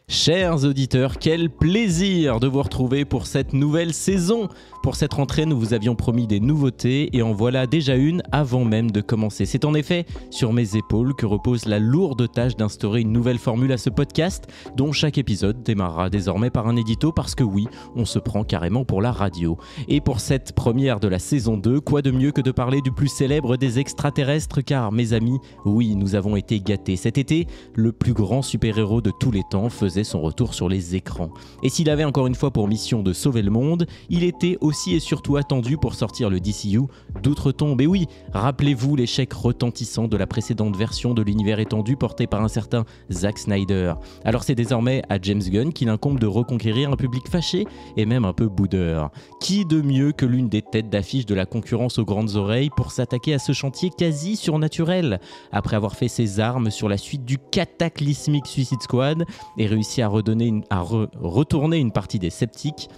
Chers auditeurs, quel plaisir de vous retrouver pour cette nouvelle saison. Pour cette rentrée, nous vous avions promis des nouveautés et en voilà déjà une avant même de commencer. C'est en effet sur mes épaules que repose la lourde tâche d'instaurer une nouvelle formule à ce podcast dont chaque épisode démarrera désormais par un édito parce que oui, on se prend carrément pour la radio. Et pour cette première de la saison 2, quoi de mieux que de parler du plus célèbre des extraterrestres car mes amis, oui, nous avons été gâtés. Cet été, le plus grand super-héros de tous les temps faisait son retour sur les écrans. Et s'il avait encore une fois pour mission de sauver le monde, il était aussi et surtout attendu pour sortir le DCU d'outre-tombe. Et oui, rappelez-vous l'échec retentissant de la précédente version de l'univers étendu porté par un certain Zack Snyder. Alors c'est désormais à James Gunn qu'il incombe de reconquérir un public fâché et même un peu boudeur. Qui de mieux que l'une des têtes d'affiche de la concurrence aux grandes oreilles pour s'attaquer à ce chantier quasi surnaturel? Après avoir fait ses armes sur la suite du cataclysmique Suicide Squad et réussi à retourner une partie des sceptiques,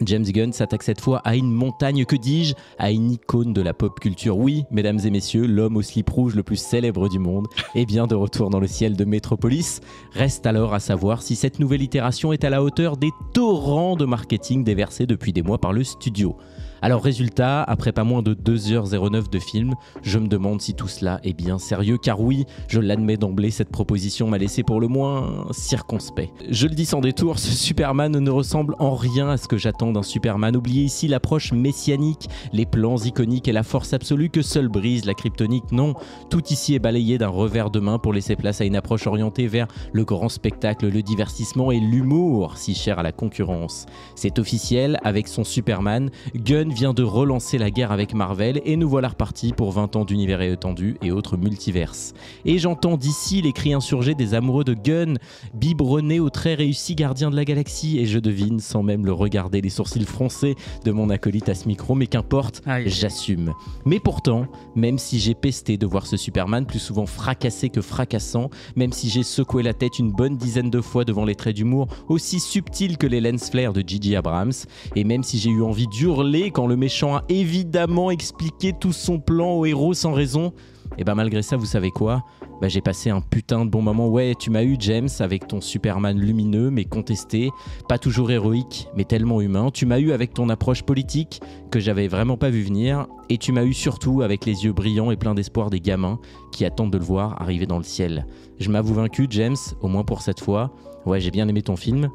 James Gunn s'attaque cette fois à une montagne, que dis-je, à une icône de la pop culture. Oui, mesdames et messieurs, l'homme au slip rouge le plus célèbre du monde est bien de retour dans le ciel de Metropolis. Reste alors à savoir si cette nouvelle itération est à la hauteur des torrents de marketing déversés depuis des mois par le studio. Alors résultat, après pas moins de 2h09 de film, je me demande si tout cela est bien sérieux, car oui, je l'admets d'emblée, cette proposition m'a laissé pour le moins circonspect. Je le dis sans détour, ce Superman ne ressemble en rien à ce que j'attends d'un Superman. Oubliez ici l'approche messianique, les plans iconiques et la force absolue que seule brise la kryptonite. Non, tout ici est balayé d'un revers de main pour laisser place à une approche orientée vers le grand spectacle, le divertissement et l'humour, si cher à la concurrence. C'est officiel, avec son Superman, Gunn vient de relancer la guerre avec Marvel et nous voilà repartis pour 20 ans d'univers étendu et autres multiverses. Et j'entends d'ici les cris insurgés des amoureux de Gunn, biberonnés au très réussi Gardien de la Galaxie, et je devine, sans même le regarder, les sourcils froncés de mon acolyte à ce micro, mais qu'importe, j'assume. Mais pourtant, même si j'ai pesté de voir ce Superman plus souvent fracassé que fracassant, même si j'ai secoué la tête une bonne dizaine de fois devant les traits d'humour aussi subtils que les lens flares de J.J. Abrams, et même si j'ai eu envie d'hurler quand le méchant a évidemment expliqué tout son plan au héros sans raison, et malgré ça, vous savez quoi ? J'ai passé un putain de bon moment. Ouais, tu m'as eu, James, avec ton Superman lumineux mais contesté, pas toujours héroïque mais tellement humain. Tu m'as eu avec ton approche politique que j'avais vraiment pas vu venir, et tu m'as eu surtout avec les yeux brillants et pleins d'espoir des gamins qui attendent de le voir arriver dans le ciel. Je m'avoue vaincu, James, au moins pour cette fois. Ouais, j'ai bien aimé ton film.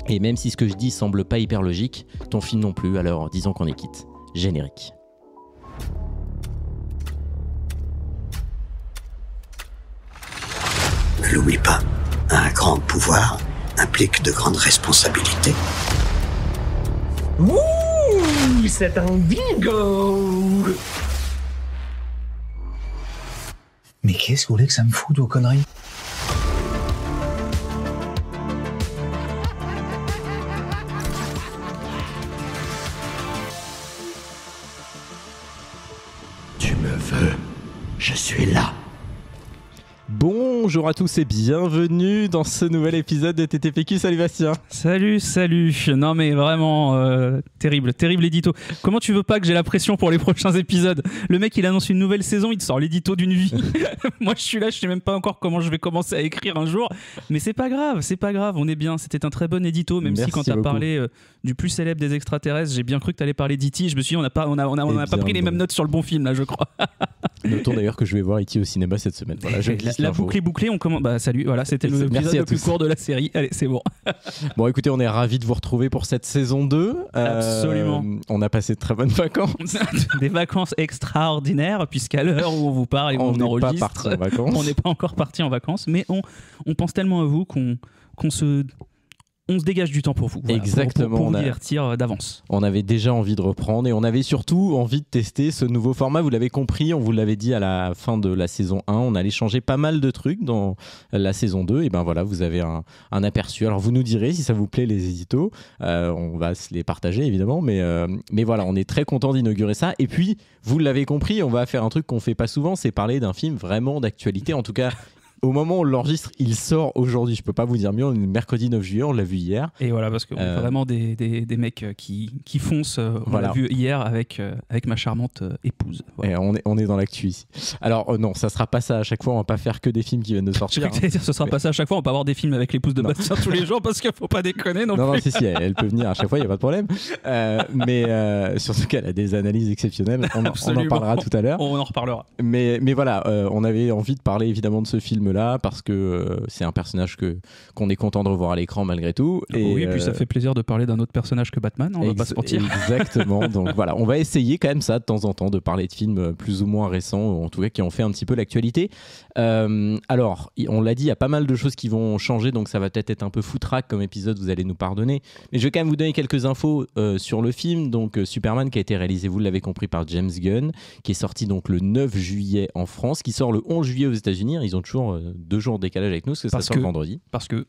Et même si ce que je dis semble pas hyper logique, ton film non plus, alors disons qu'on est quitte. Générique. Ne l'oublie pas, un grand pouvoir implique de grandes responsabilités. Ouh, c'est un bingo! Mais qu'est-ce que vous voulez que ça me foute, vos conneries? Tu me veux, je suis là. Bonjour à tous et bienvenue dans ce nouvel épisode de TTPQ. Salut Bastien. Salut. Non mais vraiment terrible édito. Comment tu veux pas que j'ai la pression pour les prochains épisodes? Le mec il annonce une nouvelle saison, il te sort l'édito d'une vie. Moi je suis là, je sais même pas encore comment je vais commencer à écrire un jour. Mais c'est pas grave, on est bien. C'était un très bon édito, même si quand t'as parlé du plus célèbre des extraterrestres, j'ai bien cru que t'allais parler d'E.T. Je me suis dit on n'a pas pris les mêmes notes sur le bon film là, je crois. Notons d'ailleurs que je vais voir E.T. au cinéma cette semaine. Voilà, la boucle est bouclée, on commence. Salut, voilà, c'était l'épisode le plus court de la série. Allez, c'est bon. Bon, écoutez, on est ravis de vous retrouver pour cette saison 2. Absolument. On a passé de très bonnes vacances. Des vacances extraordinaires, puisqu'à l'heure où on vous parle et où on enregistre, on n'est pas encore parti en vacances, mais on pense tellement à vous qu'on se dégage du temps pour vous. Voilà, exactement. Pour vous divertir d'avance. On avait déjà envie de reprendre et on avait surtout envie de tester ce nouveau format. Vous l'avez compris, on vous l'avait dit à la fin de la saison 1. On allait changer pas mal de trucs dans la saison 2. Et voilà, vous avez un aperçu. Alors vous nous direz si ça vous plaît les éditos. On va se les partager évidemment. Mais voilà, on est très content d'inaugurer ça. Et puis, vous l'avez compris, on va faire un truc qu'on fait pas souvent, c'est parler d'un film vraiment d'actualité. En tout cas, au moment où on l'enregistre, il sort aujourd'hui. Je peux pas vous dire mieux. On est le mercredi 9 juillet, on l'a vu hier. Et voilà, parce qu'on est vraiment des mecs qui foncent. On l'a vu hier avec ma charmante épouse. Voilà. Et on est dans l'actu ici. Alors non, ça sera pas ça à chaque fois. On va pas faire que des films qui viennent de sortir. Je crois que dire, ce sera pas ça à chaque fois. On va pas avoir des films avec l'épouse de Bastien tous les jours parce qu'il faut pas déconner non plus. Non, si, elle peut venir à chaque fois, il y a pas de problème. Mais surtout qu'elle a des analyses exceptionnelles. On en parlera tout à l'heure. On en reparlera. Mais voilà, on avait envie de parler évidemment de ce film-là parce que c'est un personnage qu'on est content de revoir à l'écran malgré tout. Et puis ça fait plaisir de parler d'un autre personnage que Batman, on va pas se mentir. Exactement. Donc voilà, on va essayer quand même ça de temps en temps de parler de films plus ou moins récents, ou en tout cas qui ont fait un petit peu l'actualité. Alors, on l'a dit, il y a pas mal de choses qui vont changer, donc ça va peut-être être un peu foutraque comme épisode, vous allez nous pardonner. Mais je vais quand même vous donner quelques infos sur le film. Donc Superman qui a été réalisé, vous l'avez compris, par James Gunn, qui est sorti donc le 9 juillet en France, qui sort le 11 juillet aux États-Unis. Ils ont toujours 2 jours de décalage avec nous, parce que ça sort le vendredi. Parce que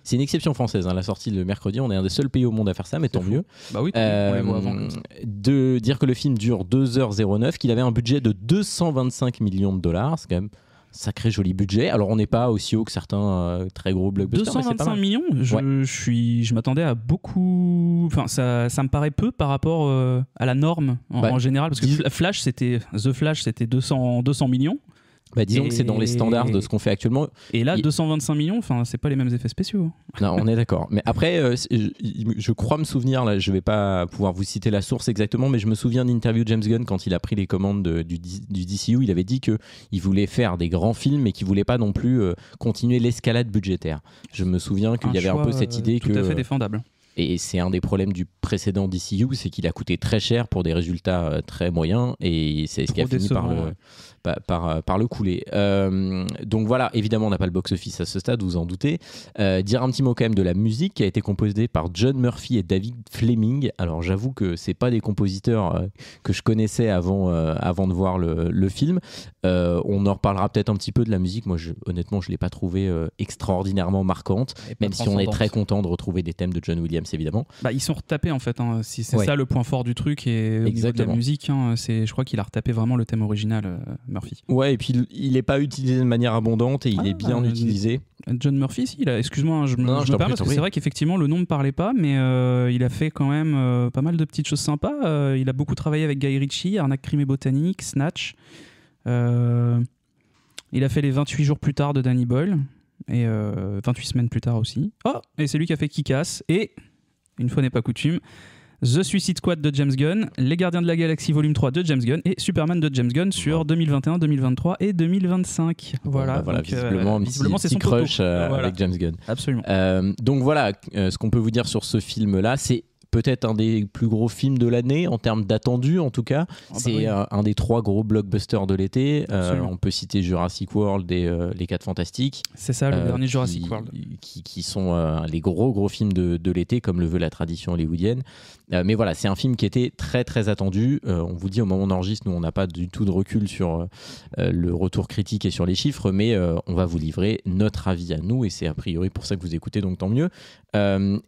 c'est une exception française, hein, la sortie le mercredi. On est un des seuls pays au monde à faire ça, mais tant mieux. Bah oui, on les voit avant. De dire que le film dure 2h09, qu'il avait un budget de 225 millions de dollars, c'est quand même sacré joli budget. Alors on n'est pas aussi haut que certains très gros blockbusters. 225 millions, je m'attendais à beaucoup. Enfin, ça me paraît peu par rapport à la norme en général, parce que The Flash c'était 200 millions. Disons que c'est dans les standards de ce qu'on fait actuellement. Et là, 225 millions, c'est pas les mêmes effets spéciaux. Non, on est d'accord. Mais après, je crois me souvenir, là, je vais pas pouvoir vous citer la source exactement, mais je me souviens d'une interview de James Gunn quand il a pris les commandes du DCU. Il avait dit qu'il voulait faire des grands films, mais qu'il voulait pas non plus continuer l'escalade budgétaire. Je me souviens qu'il y avait un peu cette idée tout à fait défendable. Et c'est un des problèmes du précédent DCU, c'est qu'il a coûté très cher pour des résultats très moyens, et c'est ce qui a fini par le couler. Donc voilà, évidemment on n'a pas le box-office à ce stade, vous en doutez. Dire un petit mot quand même de la musique qui a été composée par John Murphy et David Fleming. Alors j'avoue que c'est pas des compositeurs que je connaissais avant de voir le film. On en reparlera peut-être un petit peu de la musique. Moi honnêtement je l'ai pas trouvée extraordinairement marquante, même si on est très content de retrouver des thèmes de John Williams évidemment. Ils sont retapés en fait, hein. Si c'est ça le point fort du truc, et au niveau de la musique, hein, je crois qu'il a retapé vraiment le thème original, Murphy. Ouais, et puis il n'est pas utilisé de manière abondante, et il est bien utilisé. John Murphy, si, excuse-moi, je me permets, parce que c'est vrai qu'effectivement le nom ne me parlait pas, mais il a fait quand même pas mal de petites choses sympas. Il a beaucoup travaillé avec Guy Ritchie, Arnaque, Crime et Botanique, Snatch. Il a fait les 28 jours plus tard de Danny Boyle, et 28 semaines plus tard aussi. Et c'est lui qui a fait Kick-Ass, et une fois n'est pas coutume, The Suicide Squad de James Gunn, Les Gardiens de la Galaxie Volume 3 de James Gunn et Superman de James Gunn sur 2021, 2023 et 2025. Voilà, donc, visiblement c'est son crush avec James Gunn. Absolument. Donc voilà, ce qu'on peut vous dire sur ce film-là, c'est peut-être un des plus gros films de l'année en termes d'attendu en tout cas. C'est un des 3 gros blockbusters de l'été. On peut citer Jurassic World et Les 4 Fantastiques. C'est ça, le dernier Jurassic World. Qui sont les gros films de l'été, comme le veut la tradition hollywoodienne. Mais voilà, c'est un film qui était très très attendu. On vous dit au moment où on enregistre, nous on n'a pas du tout de recul sur le retour critique et sur les chiffres, mais on va vous livrer notre avis à nous, et c'est a priori pour ça que vous écoutez, donc tant mieux.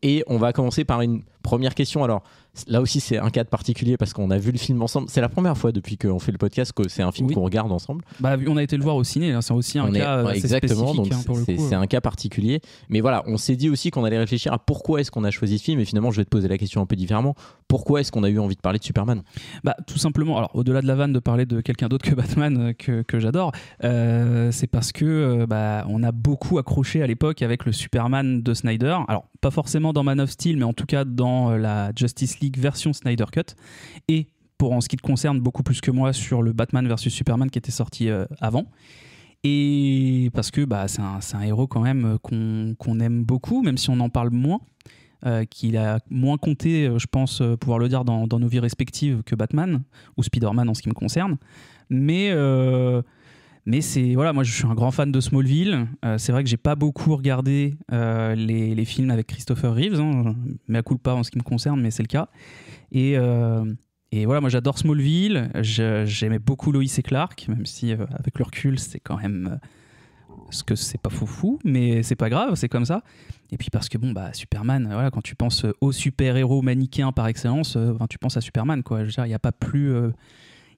Et on va commencer par une première question. Alors là aussi c'est un cas particulier parce qu'on a vu le film ensemble. C'est la première fois depuis qu'on fait le podcast que c'est un film qu'on regarde ensemble. On a été le voir au ciné, hein. C'est aussi un cas assez exactement, spécifique, donc hein, pour le coup. C'est un cas particulier. Mais voilà, on s'est dit aussi qu'on allait réfléchir à pourquoi est-ce qu'on a choisi ce film, et finalement je vais te poser la question un peu différemment. Pourquoi est-ce qu'on a eu envie de parler de Superman ? Tout simplement, alors au-delà de la vanne de parler de quelqu'un d'autre que Batman, que j'adore, c'est parce que on a beaucoup accroché à l'époque avec le Superman de Snyder. Alors pas forcément dans Man of Steel, mais en tout cas dans la Justice League version Snyder Cut, et en ce qui te concerne beaucoup plus que moi sur le Batman vs Superman qui était sorti avant. Et parce que c'est un héros quand même qu'on aime beaucoup, même si on en parle moins. Qu'il a moins compté, je pense pouvoir le dire, dans nos vies respectives que Batman ou Spider-Man en ce qui me concerne. Mais c'est, voilà, moi je suis un grand fan de Smallville. C'est vrai que j'ai pas beaucoup regardé les films avec Christopher Reeves, hein, mea culpa en ce qui me concerne, mais c'est le cas. Et voilà, moi j'adore Smallville. J'aimais beaucoup Lois et Clark, même si avec le recul c'est quand même... parce que c'est pas foufou, mais c'est pas grave, c'est comme ça. Et puis parce que Superman, voilà, quand tu penses au super-héros manichéen par excellence, tu penses à Superman, quoi. Je veux dire, il n'y a pas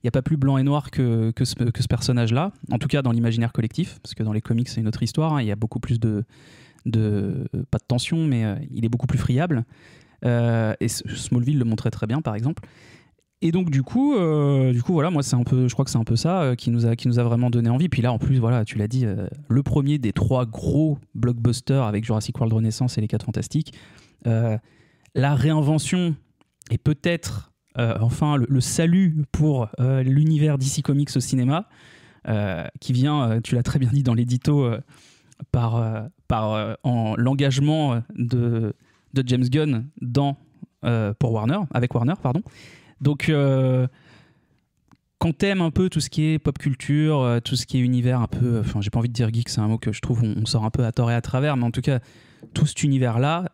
a pas plus blanc et noir que ce personnage-là, en tout cas dans l'imaginaire collectif, parce que dans les comics c'est une autre histoire, hein, il y a beaucoup plus pas de tension, mais il est beaucoup plus friable. Et Smallville le montrait très bien, par exemple. Et donc du coup voilà, moi je crois que c'est un peu ça qui nous a vraiment donné envie. Puis là en plus voilà, tu l'as dit, le premier des 3 gros blockbusters avec Jurassic World Renaissance et les 4 Fantastiques, la réinvention et peut-être enfin le salut pour l'univers DC Comics au cinéma, qui vient, tu l'as très bien dit dans l'édito, par l'engagement de James Gunn avec Warner, pardon. Donc, quand t'aimes un peu tout ce qui est pop culture, tout ce qui est univers un peu, enfin, j'ai pas envie de dire geek, c'est un mot que je trouve on sort un peu à tort et à travers, mais en tout cas, tout cet univers-là,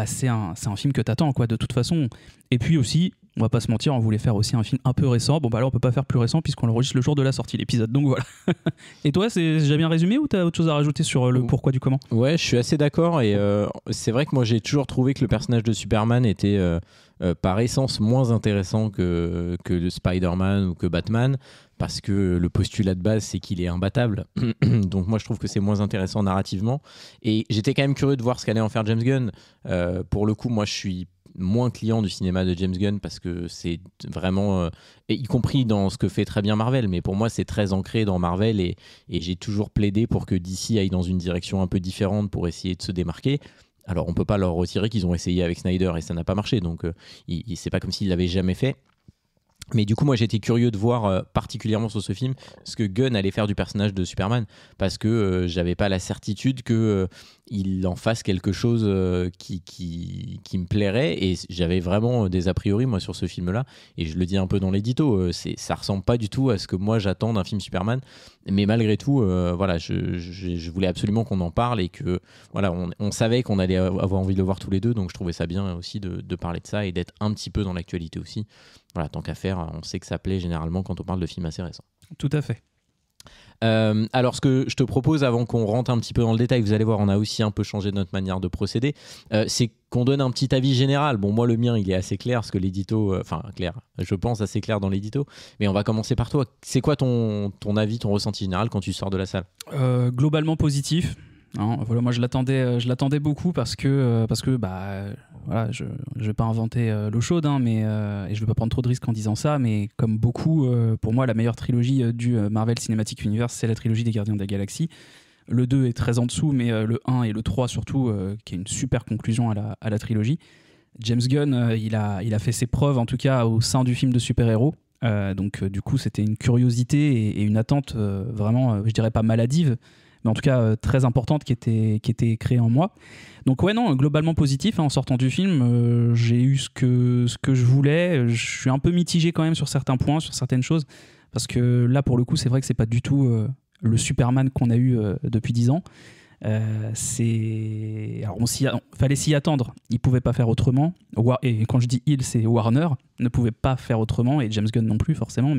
c'est un film que t'attends, quoi, de toute façon. Et puis aussi, on va pas se mentir, on voulait faire aussi un film un peu récent. Bon, bah là, on peut pas faire plus récent puisqu'on l'enregistre le jour de la sortie de l'épisode. Donc voilà. Et toi, j'ai bien résumé ou t'as autre chose à rajouter sur le pourquoi du comment ? Ouais, je suis assez d'accord. Et c'est vrai que moi, j'ai toujours trouvé que le personnage de Superman était par essence moins intéressant que le Spider-Man ou que Batman, parce que le postulat de base, c'est qu'il est imbattable. Donc moi, je trouve que c'est moins intéressant narrativement. Et j'étais quand même curieux de voir ce qu'allait en faire James Gunn. Pour le coup, moi, je suis moins client du cinéma de James Gunn parce que c'est vraiment, et y compris dans ce que fait très bien Marvel, mais pour moi c'est très ancré dans Marvel et j'ai toujours plaidé pour que DC aille dans une direction un peu différente pour essayer de se démarquer. Alors on peut pas leur retirer qu'ils ont essayé avec Snyder et ça n'a pas marché, donc c'est pas comme s'ils l'avaient jamais fait. Mais du coup, moi, j'étais curieux de voir particulièrement sur ce film ce que Gunn allait faire du personnage de Superman, parce que j'avais pas la certitude qu'il en fasse quelque chose qui me plairait, et j'avais vraiment des a priori moi sur ce film-là. Et je le dis un peu dans l'édito, ça ressemble pas du tout à ce que moi j'attends d'un film Superman. Mais malgré tout, voilà, je voulais absolument qu'on en parle et que voilà, on savait qu'on allait avoir envie de le voir tous les deux, donc je trouvais ça bien aussi de parler de ça et d'être un petit peu dans l'actualité aussi. Voilà, tant qu'à faire, on sait que ça plaît généralement quand on parle de films assez récents. Tout à fait. Alors ce que je te propose avant qu'on rentre un petit peu dans le détail, vous allez voir, on a aussi un peu changé notre manière de procéder, c'est qu'on donne un petit avis général. Bon, moi le mien il est assez clair, parce que l'édito, clair, je pense assez clair dans l'édito, mais on va commencer par toi. C'est quoi ton avis, ton ressenti général quand tu sors de la salle ? Globalement positif. Hein, voilà, moi je l'attendais beaucoup parce que voilà, je vais pas inventer l'eau chaude, hein, mais et je vais pas prendre trop de risques en disant ça, mais comme beaucoup, pour moi la meilleure trilogie du Marvel Cinematic Universe, c'est la trilogie des Gardiens de la Galaxie. Le 2 est très en dessous, mais le 1 et le 3 surtout, qui est une super conclusion à la trilogie. James Gunn, il a fait ses preuves en tout cas au sein du film de super-héros. Donc du coup c'était une curiosité et une attente vraiment, je dirais pas maladive, mais en tout cas très importante qui était créée en moi. Donc ouais, non, globalement positif, hein, en sortant du film, j'ai eu ce que je voulais. Je suis un peu mitigé quand même sur certains points, sur certaines choses, parce que là pour le coup c'est vrai que c'est pas du tout le Superman qu'on a eu depuis 10 ans. Alors fallait s'y attendre, ils pouvaient pas faire autrement, et quand je dis il, c'est Warner ne pouvait pas faire autrement, et James Gunn non plus forcément,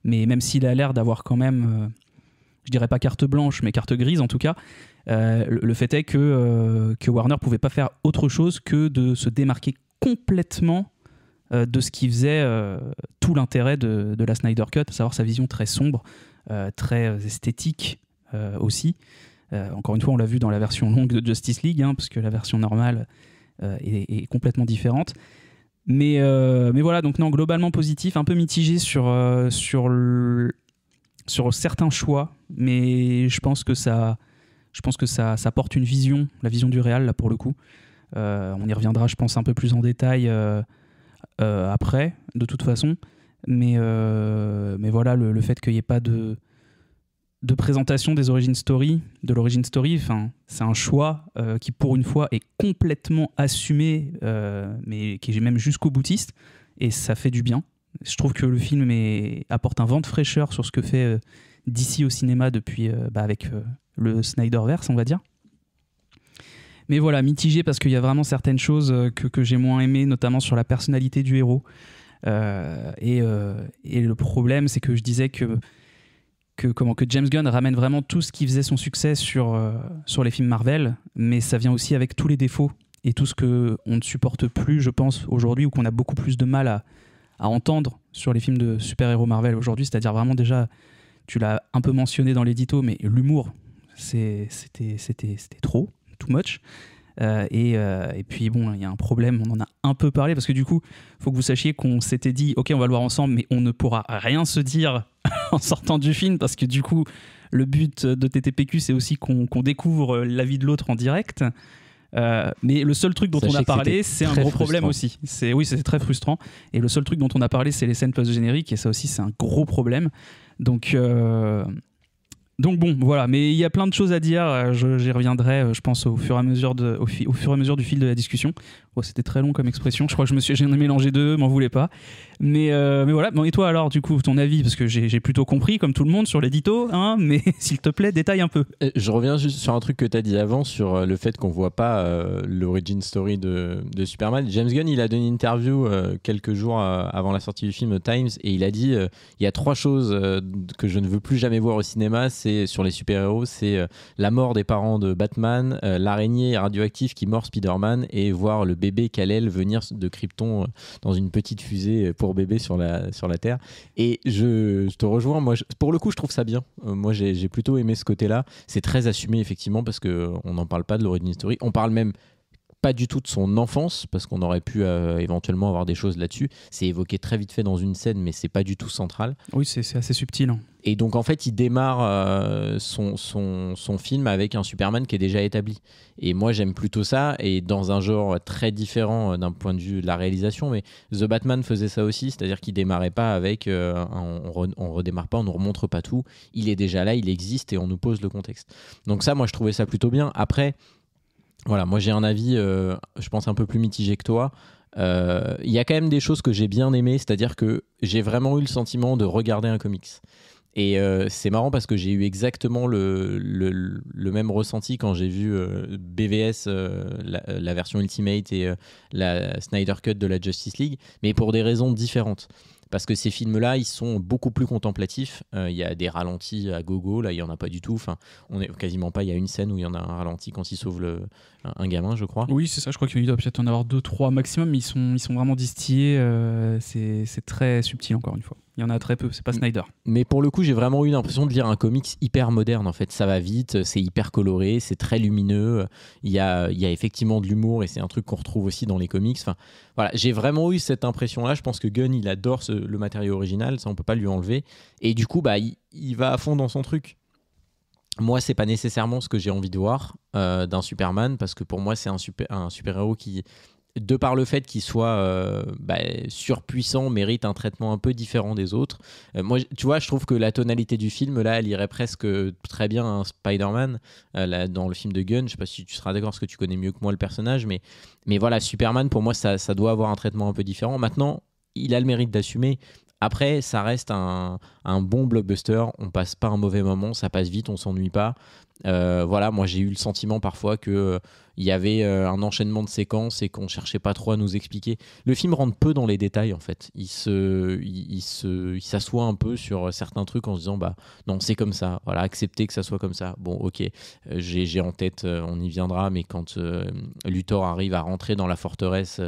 mais même s'il a l'air d'avoir quand même je dirais pas carte blanche, mais carte grise en tout cas. Le fait est que Warner pouvait pas faire autre chose que de se démarquer complètement de ce qui faisait tout l'intérêt de la Snyder Cut, à savoir sa vision très sombre, très esthétique aussi. Encore une fois, on l'a vu dans la version longue de Justice League, hein, parce que la version normale est complètement différente. Mais voilà, donc non, globalement positif, un peu mitigé sur certains choix, mais je pense que ça porte une vision, la vision du réal là pour le coup. On y reviendra, je pense, un peu plus en détail après, de toute façon. Mais voilà, le fait qu'il n'y ait pas de présentation de l'origin story, c'est un choix qui pour une fois est complètement assumé, mais qui est même jusqu'au boutiste, et ça fait du bien. Je trouve que le film apporte un vent de fraîcheur sur ce que fait DC au cinéma depuis avec le Snyderverse, on va dire. Mais voilà, mitigé parce qu'il y a vraiment certaines choses que j'ai moins aimées, notamment sur la personnalité du héros. Et le problème, c'est que je disais que James Gunn ramène vraiment tout ce qui faisait son succès sur les films Marvel, mais ça vient aussi avec tous les défauts et tout ce qu'on ne supporte plus, je pense, aujourd'hui, ou qu'on a beaucoup plus de mal à entendre sur les films de super-héros Marvel aujourd'hui, c'est-à-dire vraiment déjà, tu l'as un peu mentionné dans l'édito, mais l'humour, c'était trop, too much. Et puis bon, il y a un problème, on en a un peu parlé, parce que du coup, il faut que vous sachiez qu'on s'était dit, ok, on va le voir ensemble, mais on ne pourra rien se dire en sortant du film, parce que du coup, le but de TTPQ, c'est aussi qu'on découvre la vie de l'autre en direct. Mais le seul truc dont on a parlé, c'est un gros problème aussi. Oui, c'est très frustrant. Et le seul truc dont on a parlé, c'est les scènes post-génériques, et ça aussi, c'est un gros problème. Donc bon, voilà. Mais il y a plein de choses à dire. J'y reviendrai, je pense, au fur et à mesure du fil de la discussion. Oh, c'était très long comme expression. Je crois que j'en ai mélangé deux, m'en voulez pas. Mais voilà. Bon, et toi alors, du coup, ton avis, parce que j'ai plutôt compris, comme tout le monde, sur l'édito, hein, mais s'il te plaît, détaille un peu. Je reviens juste sur un truc que tu as dit avant, sur le fait qu'on voit pas l'origin story de Superman. James Gunn, il a donné une interview quelques jours avant la sortie du film Times, et il a dit il y a 3 choses que je ne veux plus jamais voir au cinéma, c'est sur les super-héros, c'est la mort des parents de Batman, l'araignée radioactive qui mord Spider-Man, et voir le bébé Kal-El venir de Krypton dans une petite fusée pour bébé sur la Terre. Et je te rejoins, moi pour le coup je trouve ça bien. Moi j'ai plutôt aimé ce côté-là. C'est très assumé effectivement, parce qu'on n'en parle pas de l'origin story. On parle même pas du tout de son enfance, parce qu'on aurait pu éventuellement avoir des choses là-dessus. C'est évoqué très vite fait dans une scène, mais c'est pas du tout central. Oui, c'est assez subtil, hein. Et donc en fait il démarre son film avec un Superman qui est déjà établi, et moi j'aime plutôt ça, et dans un genre très différent d'un point de vue de la réalisation. Mais The Batman faisait ça aussi, c'est-à-dire qu'il démarrait pas avec on redémarre pas, on nous remontre pas tout, il est déjà là, il existe, et on nous pose le contexte. Donc ça, moi je trouvais ça plutôt bien. Après voilà, moi j'ai un avis je pense un peu plus mitigé que toi. Il y a quand même des choses que j'ai bien aimées, c'est-à-dire que j'ai vraiment eu le sentiment de regarder un comics. Et c'est marrant parce que j'ai eu exactement le même ressenti quand j'ai vu BVS, la version Ultimate, et la Snyder Cut de la Justice League, mais pour des raisons différentes. Parce que ces films-là, ils sont beaucoup plus contemplatifs. Il y a des ralentis à gogo, là il n'y en a pas du tout. Enfin, on est quasiment pas. Il y a une scène où il y en a un ralenti quand il sauve un gamin, je crois. Oui, c'est ça. Je crois qu'il doit peut-être en avoir 2-3 maximum, mais ils sont vraiment distillés. C'est très subtil, encore une fois. Il y en a très peu, c'est pas Snyder. Mais pour le coup, j'ai vraiment eu l'impression de lire un comics hyper moderne, en fait. Ça va vite, c'est hyper coloré, c'est très lumineux. Il y a effectivement de l'humour, et c'est un truc qu'on retrouve aussi dans les comics. Enfin, voilà, j'ai vraiment eu cette impression-là. Je pense que Gunn, il adore le matériau original, ça on peut pas lui enlever. Et du coup, il va à fond dans son truc. Moi, c'est pas nécessairement ce que j'ai envie de voir d'un Superman, parce que pour moi, c'est un super-héros qui, de par le fait qu'il soit surpuissant, mérite un traitement un peu différent des autres. Moi, tu vois, je trouve que la tonalité du film, là, elle irait presque très bien à un Spider-Man, dans le film de Gunn. Je sais pas si tu seras d'accord, parce que tu connais mieux que moi le personnage, mais voilà, Superman, pour moi, ça doit avoir un traitement un peu différent. Maintenant, il a le mérite d'assumer. Après, ça reste un bon blockbuster, on passe pas un mauvais moment, ça passe vite, on s'ennuie pas. Voilà, moi j'ai eu le sentiment parfois qu'il y avait un enchaînement de séquences et qu'on cherchait pas trop à nous expliquer. Le film rentre peu dans les détails en fait. Il s'assoit un peu sur certains trucs en se disant non, c'est comme ça, voilà, accepter que ça soit comme ça. Bon, ok, j'ai en tête, on y viendra, mais quand Luthor arrive à rentrer dans la forteresse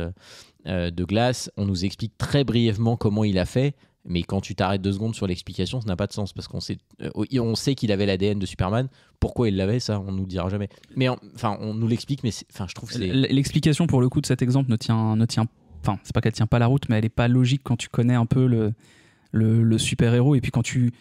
de glace, on nous explique très brièvement comment il a fait. Mais quand tu t'arrêtes 2 secondes sur l'explication, ça n'a pas de sens, parce qu'on sait qu'il avait l'ADN de Superman. Pourquoi il l'avait, ça, on nous le dira jamais. Mais on nous l'explique, mais je trouve que c'est... L'explication pour le coup de cet exemple ne tient enfin, c'est pas qu'elle tient pas la route, mais elle est pas logique quand tu connais un peu le super-héros, et puis quand tu...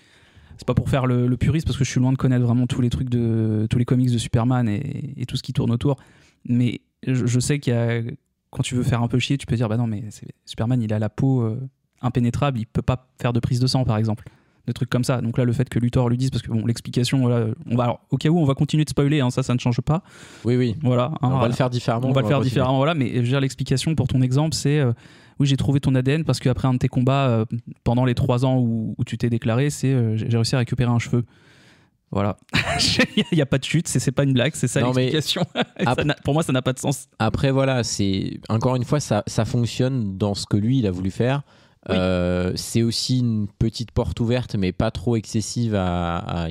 C'est pas pour faire le puriste, parce que je suis loin de connaître vraiment tous les trucs tous les comics de Superman et tout ce qui tourne autour. Mais je sais qu'il y a... Quand tu veux faire un peu chier, tu peux dire non, mais Superman, il a la peau impénétrable, il peut pas faire de prise de sang, par exemple, des trucs comme ça. Donc là, le fait que Luthor lui dise, parce que bon, l'explication, voilà, alors, au cas où, on va continuer de spoiler, hein, ça ne change pas. Oui, voilà, on va le faire différemment. On va le faire différemment, voilà. Mais je veux dire, l'explication pour ton exemple, c'est oui, j'ai trouvé ton ADN parce qu'après un de tes combats, pendant les 3 ans où tu t'es déclaré, c'est j'ai réussi à récupérer un cheveu. Voilà. Il n'y a pas de chute, c'est pas une blague, c'est ça l'explication. Pour moi, ça n'a pas de sens. Après, voilà, c'est encore une fois, ça fonctionne dans ce que lui, il a voulu faire. Oui. C'est aussi une petite porte ouverte, mais pas trop excessive à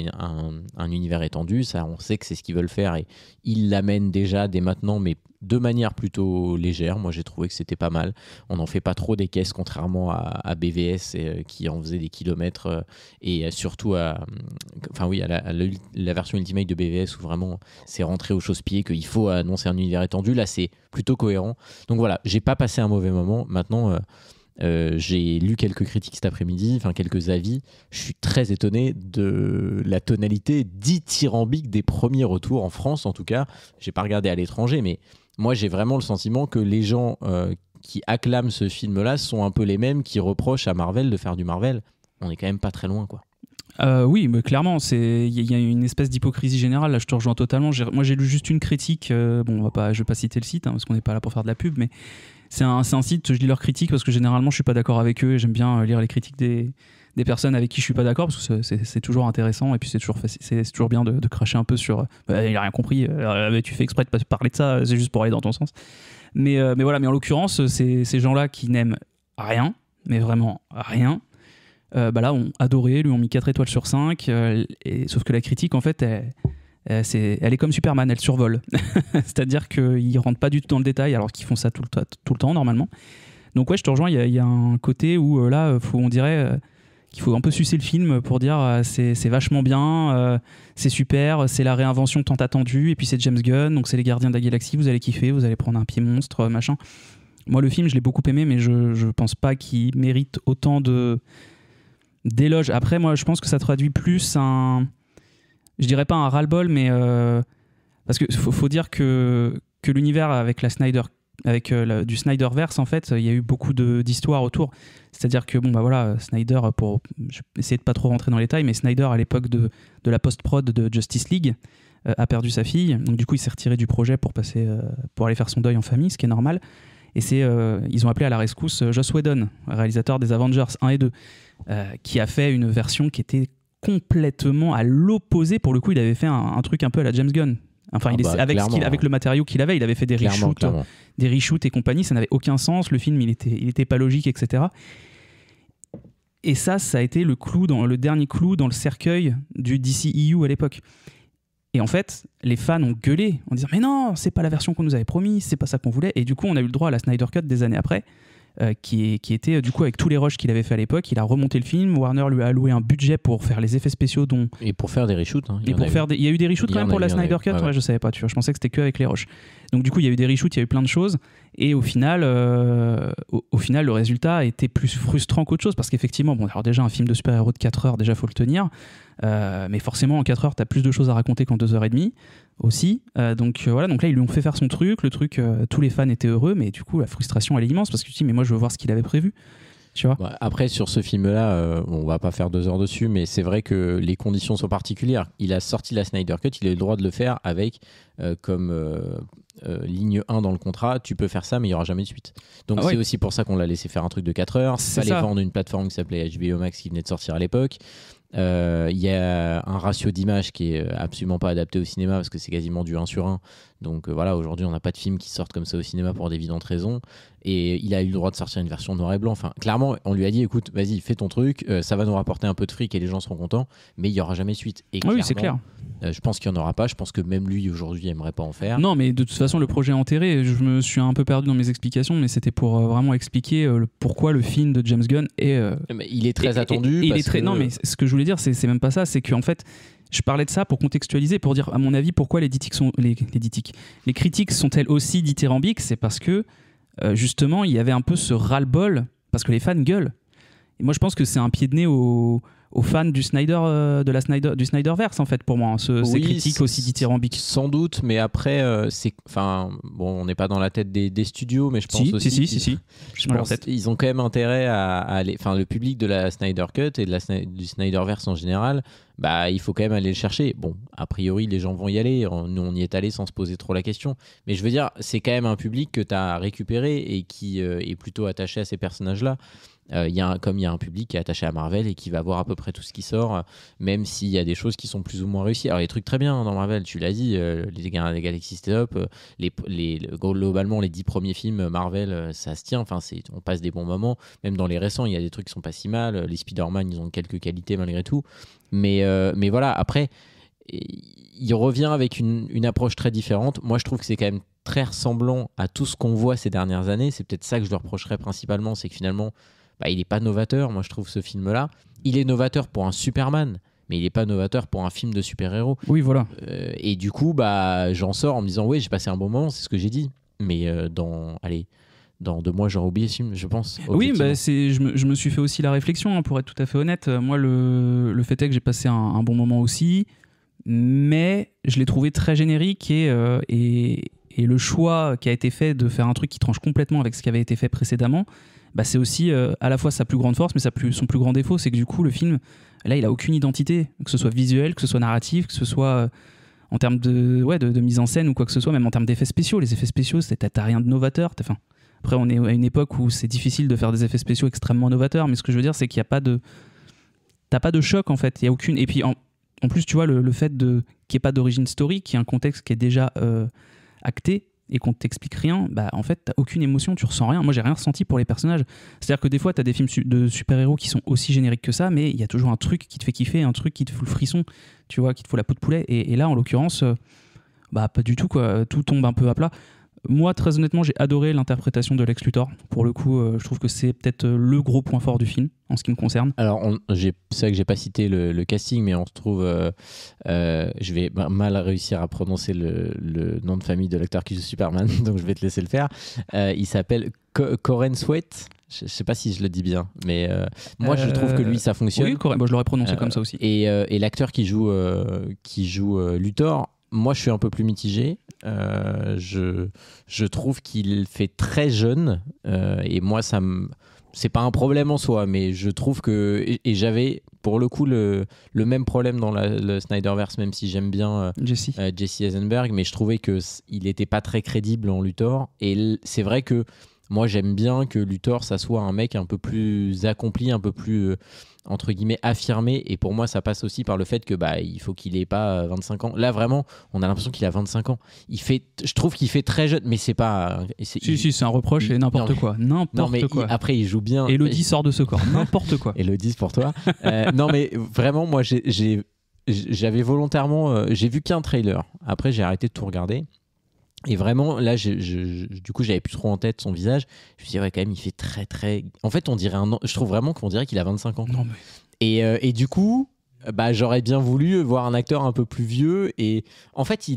un univers étendu. Ça, on sait que c'est ce qu'ils veulent faire et ils l'amènent déjà dès maintenant, mais de manière plutôt légère. Moi, j'ai trouvé que c'était pas mal. On n'en fait pas trop des caisses, contrairement à BVS qui en faisait des kilomètres et surtout à la version Ultimate de BVS où vraiment c'est rentré au chausse-pied qu'il faut annoncer un univers étendu. Là, c'est plutôt cohérent. Donc voilà, j'ai pas passé un mauvais moment. Maintenant, j'ai lu quelques critiques cet après-midi, enfin quelques avis. Je suis très étonné de la tonalité dithyrambique des premiers retours en France, en tout cas. J'ai pas regardé à l'étranger, mais moi j'ai vraiment le sentiment que les gens qui acclament ce film-là sont un peu les mêmes qui reprochent à Marvel de faire du Marvel. On est quand même pas très loin, quoi. Oui, mais clairement, il y a une espèce d'hypocrisie générale. Là, je te rejoins totalement. Moi, j'ai lu juste une critique. Je vais pas citer le site parce qu'on n'est pas là pour faire de la pub, mais c'est un site. Je lis leurs critiques parce que généralement, je suis pas d'accord avec eux et j'aime bien lire les critiques des personnes avec qui je suis pas d'accord parce que c'est toujours intéressant et puis c'est toujours bien de cracher un peu sur. Il a rien compris. Tu fais exprès de pas parler de ça. C'est juste pour aller dans ton sens. Mais voilà. Mais en l'occurrence, ces gens-là qui n'aiment rien, mais vraiment rien. Là, ont adoré, lui ont mis 4 étoiles sur 5, sauf que la critique, en fait, elle est comme Superman, elle survole. C'est-à-dire qu'ils ne rentrent pas du tout dans le détail, alors qu'ils font ça tout le temps, normalement. Donc ouais, je te rejoins, il y a un côté où, on dirait qu'il faut un peu sucer le film pour dire c'est vachement bien, c'est super, c'est la réinvention tant attendue, et puis c'est James Gunn, donc c'est les Gardiens de la Galaxie, vous allez kiffer, vous allez prendre un pied monstre, machin. Moi, le film, je l'ai beaucoup aimé, mais je pense pas qu'il mérite autant d'éloges. Après, moi, je pense que ça traduit plus je dirais pas un ras-le-bol, mais parce que faut dire que l'univers avec du Snyderverse, en fait, il y a eu beaucoup d'histoires autour. C'est-à-dire que Snyder, je vais essayer de pas trop rentrer dans les détails, mais Snyder à l'époque de la post-prod de Justice League a perdu sa fille, donc du coup il s'est retiré du projet pour aller faire son deuil en famille, ce qui est normal. Et ils ont appelé à la rescousse Joss Whedon, réalisateur des Avengers 1 et 2, qui a fait une version qui était complètement à l'opposé. Pour le coup, il avait fait un truc un peu à la James Gunn. Enfin, avec le matériau qu'il avait, il avait fait des reshoots et compagnie, ça n'avait aucun sens. Le film, il était pas logique, etc. Et ça a été le dernier clou dans le cercueil du DCEU à l'époque. Et en fait, les fans ont gueulé en disant « Mais non, c'est pas la version qu'on nous avait promis, c'est pas ça qu'on voulait. » Et du coup, on a eu le droit à la Snyder Cut des années après, qui était du coup avec tous les rushs qu'il avait fait à l'époque. Il a remonté le film, Warner lui a alloué un budget pour faire les effets spéciaux et pour faire des reshoots. Il y a eu des reshoots quand même pour la Snyder Cut. Ouais, je savais pas, tu vois, je pensais que c'était que avec les rushs. Donc du coup, il y a eu des reshoots, il y a eu plein de choses. Et au final, le résultat a été plus frustrant qu'autre chose parce qu'effectivement, alors déjà un film de super-héros de 4 heures, déjà faut le tenir. Mais forcément, en 4 heures, t'as plus de choses à raconter qu'en 2h30 aussi. Donc là, ils lui ont fait faire son truc. Le truc, tous les fans étaient heureux, mais du coup, la frustration, elle est immense parce que tu te dis, mais moi, je veux voir ce qu'il avait prévu. Tu vois. Après, sur ce film-là, on va pas faire 2 heures dessus, mais c'est vrai que les conditions sont particulières. Il a sorti la Snyder Cut, il a eu le droit de le faire avec comme ligne 1 dans le contrat, tu peux faire ça, mais il n'y aura jamais de suite. Donc c'est aussi pour ça qu'on l'a laissé faire un truc de 4 heures. Il fallait vendre une plateforme qui s'appelait HBO Max qui venait de sortir à l'époque. Il y a un ratio d'image qui est absolument pas adapté au cinéma parce que c'est quasiment du 1/1. Donc aujourd'hui on n'a pas de films qui sortent comme ça au cinéma pour d'évidentes raisons. Et il a eu le droit de sortir une version noir et blanc. Enfin, clairement, on lui a dit écoute, vas-y, fais ton truc, ça va nous rapporter un peu de fric et les gens seront contents, mais il n'y aura jamais de suite. Et oui, c'est clair. Je pense qu'il n'y en aura pas. Je pense que même lui aujourd'hui aimerait pas en faire. Non, mais de toute façon, le projet est enterré. Je me suis un peu perdu dans mes explications, mais c'était pour vraiment expliquer pourquoi le film de James Gunn est. Il est très attendu. Non, mais ce que je voulais dire, c'est même pas ça. C'est qu'en fait, je parlais de ça pour contextualiser, pour dire, à mon avis, pourquoi les critiques sont-elles aussi dithyrambiques. C'est parce que justement, il y avait un peu ce ras-le-bol parce que les fans gueulent. Et moi, je pense que c'est un pied de nez aux fans du du Snyderverse en fait pour moi, ces critiques aussi dithyrambiques. Sans doute, mais après on n'est pas dans la tête des studios, mais je pense aussi. Je pense ils ont quand même intérêt à aller. Enfin, le public de la Snyder Cut et du Snyderverse en général, il faut quand même aller le chercher. Bon, a priori, les gens vont y aller. Nous, on y est allé sans se poser trop la question. Mais je veux dire, c'est quand même un public que tu as récupéré et qui est plutôt attaché à ces personnages-là. Comme il y a un public qui est attaché à Marvel et qui va voir à peu près tout ce qui sort, même s'il y a des choses qui sont plus ou moins réussies. Alors, il y a des trucs très bien dans Marvel, tu l'as dit, les Gardiens des Galaxies, c'était top. Globalement, les 10 premiers films Marvel, ça se tient. Enfin, on passe des bons moments. Même dans les récents, il y a des trucs qui sont pas si mal. Les Spider-Man, ils ont quelques qualités malgré tout. Mais voilà, après, il revient avec une approche très différente. Moi, je trouve que c'est quand même très ressemblant à tout ce qu'on voit ces dernières années. C'est peut-être ça que je le reprocherais principalement, c'est que finalement, il n'est pas novateur. Moi, je trouve ce film-là, il est novateur pour un Superman, mais il n'est pas novateur pour un film de super-héros. Oui, voilà. Et du coup, j'en sors en me disant, oui, j'ai passé un bon moment, c'est ce que j'ai dit. Mais dans 2 mois, j'aurais oublié ce film, je pense. Oui, je me suis fait aussi la réflexion, hein, pour être tout à fait honnête. Moi, le fait est que j'ai passé un bon moment aussi, mais je l'ai trouvé très générique et le choix qui a été fait de faire un truc qui tranche complètement avec ce qui avait été fait précédemment, c'est aussi à la fois sa plus grande force, mais son plus grand défaut, c'est que du coup, le film, là, il a aucune identité, que ce soit visuel, que ce soit narratif, que ce soit en termes de mise en scène ou quoi que ce soit, même en termes d'effets spéciaux. Les effets spéciaux, t'as rien de novateur. Après, on est à une époque où c'est difficile de faire des effets spéciaux extrêmement novateurs, mais ce que je veux dire, c'est qu'il n'y a pas de... T'as pas de choc, en fait. Il y a aucune... Et puis, en plus, tu vois, le fait qu'il n'y ait pas d'origine story, qu'il y ait un contexte qui est déjà acté et qu'on ne t'explique rien, en fait, t'as aucune émotion, tu ressens rien. Moi, j'ai rien ressenti pour les personnages. C'est-à-dire que des fois, t'as des films de super-héros qui sont aussi génériques que ça, mais il y a toujours un truc qui te fait kiffer, un truc qui te fout le frisson, tu vois, qui te fout la peau de poulet. Et là, en l'occurrence, pas du tout, quoi. Tout tombe un peu à plat. Moi, très honnêtement, j'ai adoré l'interprétation de Lex Luthor. Pour le coup, je trouve que c'est peut-être le gros point fort du film, en ce qui me concerne. Alors, c'est vrai que j'ai pas cité le casting, mais on se trouve... je vais mal réussir à prononcer le nom de famille de l'acteur qui joue Superman, donc je vais te laisser le faire. Il s'appelle Coren Sweat. Je sais pas si je le dis bien, mais moi, je trouve que lui, ça fonctionne. Oui, je l'aurais prononcé comme ça aussi. Et l'acteur qui joue Luthor, moi, je suis un peu plus mitigé. Je trouve qu'il fait très jeune et moi c'est pas un problème en soi, mais je trouve que et j'avais pour le coup le même problème dans le Snyderverse, même si j'aime bien Jesse Eisenberg, mais je trouvais que il était pas très crédible en Luthor. Et c'est vrai que moi j'aime bien que Luthor ça soit un mec un peu plus accompli, un peu plus entre guillemets affirmé, et pour moi ça passe aussi par le fait que il faut qu'il ait pas 25 ans. Là vraiment on a l'impression qu'il a 25 ans. Je trouve qu'il fait très jeune, mais c'est pas c'est un reproche et n'importe quoi. Après il joue bien. Elodie sort de ce corps, n'importe quoi. Elodie, c'est pour toi. Non mais vraiment moi j'avais volontairement j'ai vu qu'un trailer, après j'ai arrêté de tout regarder. Et vraiment, là, du coup, j'avais plus trop en tête son visage. Je me suis dit, ouais, quand même, il fait très, très... En fait, je trouve vraiment qu'on dirait qu'il a 25 ans. Non, mais... Et du coup, j'aurais bien voulu voir un acteur un peu plus vieux. Et en fait,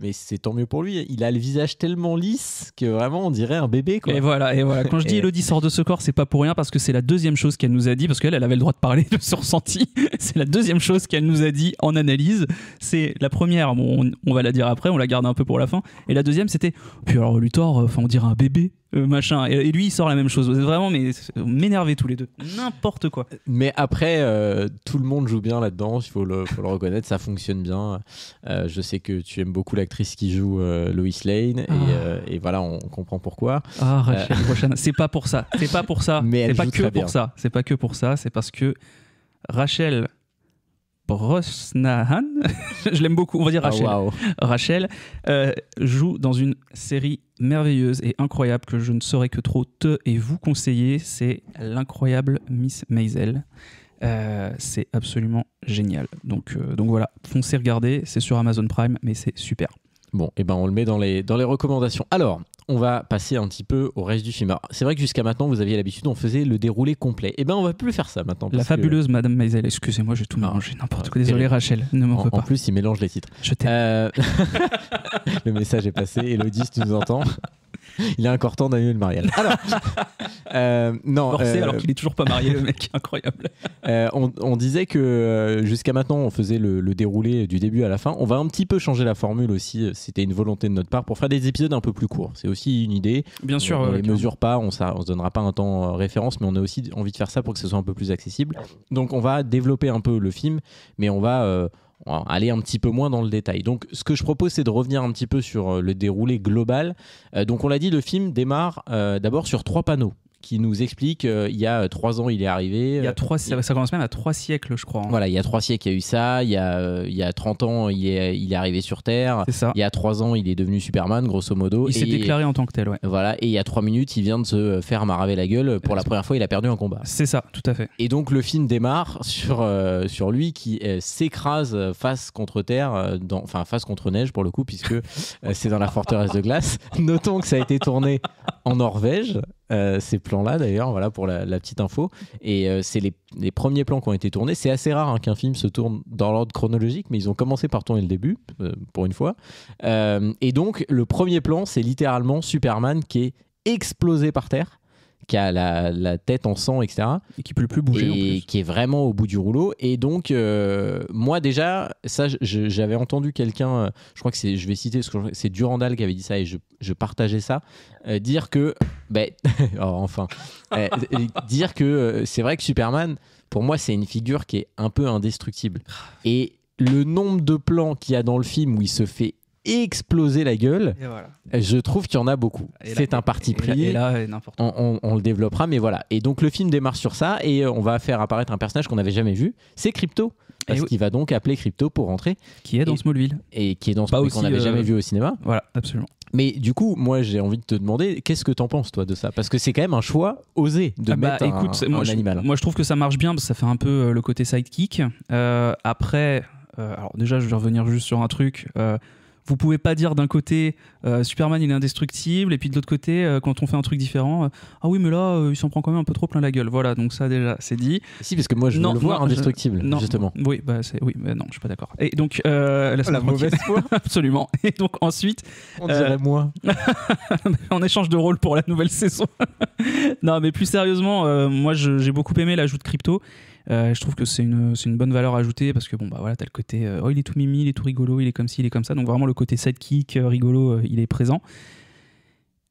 mais c'est tant mieux pour lui, il a le visage tellement lisse que vraiment, on dirait un bébé, quoi. Et voilà. Quand je dis Elodie sort de ce corps, c'est pas pour rien, parce que c'est la deuxième chose qu'elle nous a dit, parce qu'elle avait le droit de parler de son ressenti. C'est la deuxième chose qu'elle nous a dit en analyse. C'est la première, bon, on va la dire après, on la garde un peu pour la fin. Et la deuxième, c'était, puis alors Luthor, on dirait un bébé. Machin, et lui il sort la même chose. Vraiment, mais m'énerver tous les deux, n'importe quoi. Mais après tout le monde joue bien là-dedans, il faut le reconnaître, ça fonctionne bien. Je sais que tu aimes beaucoup l'actrice qui joue Lois Lane, et voilà, on comprend pourquoi. Rachel prochaine, c'est pas pour ça, mais elle c'est pas joue que très pour bien. ça, c'est pas que pour ça, c'est parce que Rachel Brosnahan, je l'aime beaucoup, on va dire Rachel. Wow. Rachel joue dans une série merveilleuse et incroyable que je ne saurais que trop te et vous conseiller. C'est l'incroyable Miss Maisel. C'est absolument génial. Donc voilà, foncez regarder, c'est sur Amazon Prime, mais c'est super. Bon, et on le met dans les recommandations. Alors, on va passer un petit peu au reste du film. Alors, c'est vrai que jusqu'à maintenant, vous aviez l'habitude, on faisait le déroulé complet. On va plus faire ça maintenant. La fabuleuse Madame Maisel. Excusez-moi, j'ai tout mélangé, n'importe quoi. Désolé Rachel, ne m'en veux pas. En plus, il mélange les titres. Je t'aime. Le message est passé. Elodie, si tu nous entends. Il a encore temps d'annuler le mariage. Alors, non. Forcé alors qu'il est toujours pas marié, le mec. Incroyable. On disait que jusqu'à maintenant, on faisait le déroulé du début à la fin. On va un petit peu changer la formule aussi. C'était une volonté de notre part pour faire des épisodes un peu plus courts. C'est aussi une idée. Bien sûr. On les mesure pas, on se donnera pas un temps référence, mais on a aussi envie de faire ça pour que ce soit un peu plus accessible. Donc, on va développer un peu le film, mais on va aller un petit peu moins dans le détail. Donc ce que je propose, c'est de revenir un petit peu sur le déroulé global. Donc on l'a dit, le film démarre d'abord sur 3 panneaux qui nous explique il y a 3 ans il est arrivé. Il y a ça commence même à 3 siècles, je crois. Voilà, il y a 3 siècles il y a eu ça, il y a 30 ans il est arrivé sur Terre, C'est ça. il y a 3 ans il est devenu Superman grosso modo. Il s'est déclaré en tant que tel, ouais. Voilà, et il y a 3 minutes il vient de se faire maraver la gueule, pour la première fois il a perdu un combat. C'est ça, tout à fait. Et donc le film démarre sur lui qui s'écrase face contre terre, enfin face contre neige pour le coup, puisque c'est dans la forteresse de glace. Notons que ça a été tourné en Norvège, ces plans-là d'ailleurs, voilà pour la petite info. Et c'est les premiers plans qui ont été tournés. C'est assez rare qu'un film se tourne dans l'ordre chronologique, mais ils ont commencé par tourner le début, pour une fois. Et donc le premier plan, c'est littéralement Superman qui est explosé par terre, qui a la tête en sang, etc. Et qui peut plus bouger en Et plus. qui est vraiment au bout du rouleau. Et donc, moi déjà, ça, j'avais entendu quelqu'un, je crois que je vais citer, parce que c'est Durandal qui avait dit ça et je partageais ça, dire que, dire que c'est vrai que Superman, pour moi, c'est une figure qui est un peu indestructible. Et le nombre de plans qu'il y a dans le film où il se fait exploser la gueule, Et voilà. je trouve qu'il y en a beaucoup. C'est un parti pris. Et là, n'importe quoi. On le développera, mais voilà. Et donc le film démarre sur ça et on va faire apparaître un personnage qu'on n'avait jamais vu. C'est Crypto, parce qu'il va donc appeler Crypto pour rentrer. Qui est dans Smallville. Et qui est dans Smallville, qu'on n'avait jamais vu au cinéma. Voilà, absolument. Mais du coup, moi, j'ai envie de te demander, qu'est-ce que t'en penses, toi, de ça? Parce que c'est quand même un choix osé de mettre un animal. Moi, je trouve que ça marche bien, parce que ça fait un peu le côté sidekick. Après, alors déjà, je vais revenir juste sur un truc. Vous pouvez pas dire d'un côté Superman il est indestructible et puis de l'autre côté quand on fait un truc différent ah oui mais là il s'en prend quand même un peu trop plein la gueule, voilà, donc ça déjà c'est dit. Si, parce que moi je veux le voir indestructible, justement. Oui, mais non, je suis pas d'accord. Et donc la mauvaise foi. Absolument. Et donc ensuite on dirait moi on échange de rôle pour la nouvelle saison. Non mais plus sérieusement, moi j'ai beaucoup aimé l'ajout de Crypto. Je trouve que c'est une bonne valeur ajoutée, parce que bon bah voilà, t'as le côté il est tout mimi, il est tout rigolo, il est comme ci, il est comme ça, donc vraiment le côté sidekick rigolo il est présent.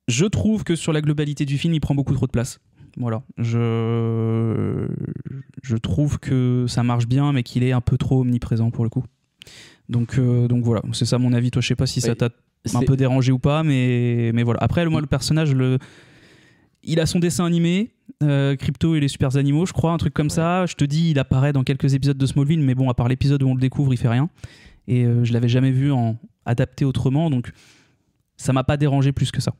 Je trouve que sur la globalité du film il prend beaucoup trop de place. Voilà, je trouve que ça marche bien mais qu'il est un peu trop omniprésent pour le coup. Donc voilà, c'est ça mon avis. Toi je sais pas si ça t'a un peu dérangé ou pas, mais voilà. Après moi le personnage il a son dessin animé, Crypto et les super animaux, je crois, un truc comme ça. Je te dis, il apparaît dans quelques épisodes de Smallville, mais bon, à part l'épisode où on le découvre, il fait rien. Et je l'avais jamais vu adapté autrement, donc ça m'a pas dérangé plus que ça.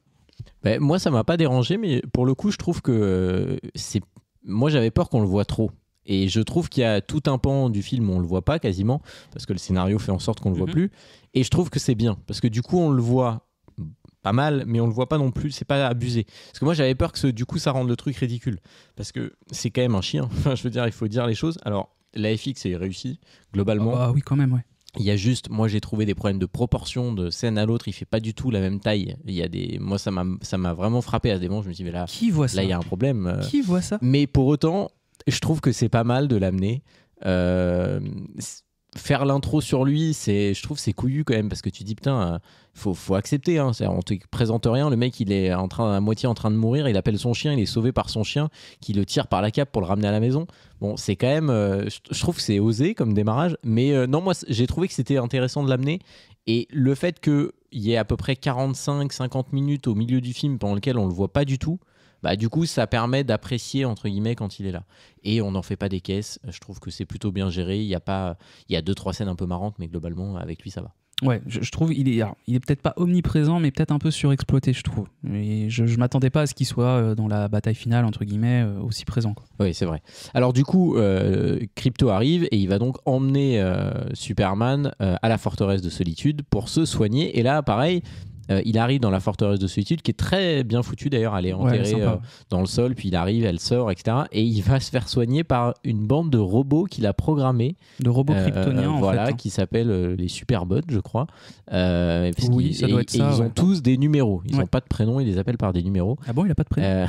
Moi, ça m'a pas dérangé, mais pour le coup, je trouve que moi, j'avais peur qu'on le voit trop. Et je trouve qu'il y a tout un pan du film où on le voit pas quasiment, parce que le scénario fait en sorte qu'on le voit plus. Et je trouve que c'est bien, parce que du coup, on le voit pas mal, mais on le voit pas non plus, c'est pas abusé. Parce que moi j'avais peur que du coup ça rende le truc ridicule, parce que c'est quand même un chien, enfin je veux dire, il faut dire les choses. Alors la FX est réussie globalement. Ah oui, quand même, ouais. Il y a juste, moi j'ai trouvé des problèmes de proportion de scène à l'autre, il fait pas du tout la même taille. Il y a moi ça m'a vraiment frappé à des moments, je me suis dit mais là, qui voit ça? Là il y a un problème. Qui voit ça? Mais pour autant, je trouve que c'est pas mal de l'amener. Faire l'intro sur lui, je trouve c'est couillu quand même, parce que tu dis putain, faut accepter, hein, on te présente rien, le mec il est à moitié en train de mourir, il appelle son chien, il est sauvé par son chien qui le tire par la cape pour le ramener à la maison. Bon, c'est quand même, je trouve que c'est osé comme démarrage, mais non, moi j'ai trouvé que c'était intéressant de l'amener, et le fait qu'il y ait à peu près 45-50 minutes au milieu du film pendant lequel on le voit pas du tout, bah du coup ça permet d'apprécier entre guillemets quand il est là, et on n'en fait pas des caisses. Je trouve que c'est plutôt bien géré. Il y a 2-3 scènes un peu marrantes, mais globalement avec lui ça va. Ouais, je trouve il est peut-être pas omniprésent, mais peut-être un peu surexploité, je trouve. Et je m'attendais pas à ce qu'il soit dans la bataille finale entre guillemets aussi présent, quoi. Oui, c'est vrai. Alors du coup Crypto arrive et il va donc emmener Superman à la forteresse de solitude pour se soigner, et là pareil, il arrive dans la forteresse de solitude qui est très bien foutue d'ailleurs, elle est enterrée dans le sol, puis il arrive, elle sort, etc. Et il va se faire soigner par une bande de robots qu'il a programmés. De robots kryptoniens en fait. Qui s'appellent les Superbots, je crois. Oui, ça doit être ça. Et ils ont tous des numéros. Ils n'ont pas de prénom, ils les appellent par des numéros. Ah bon, il n'a pas de prénom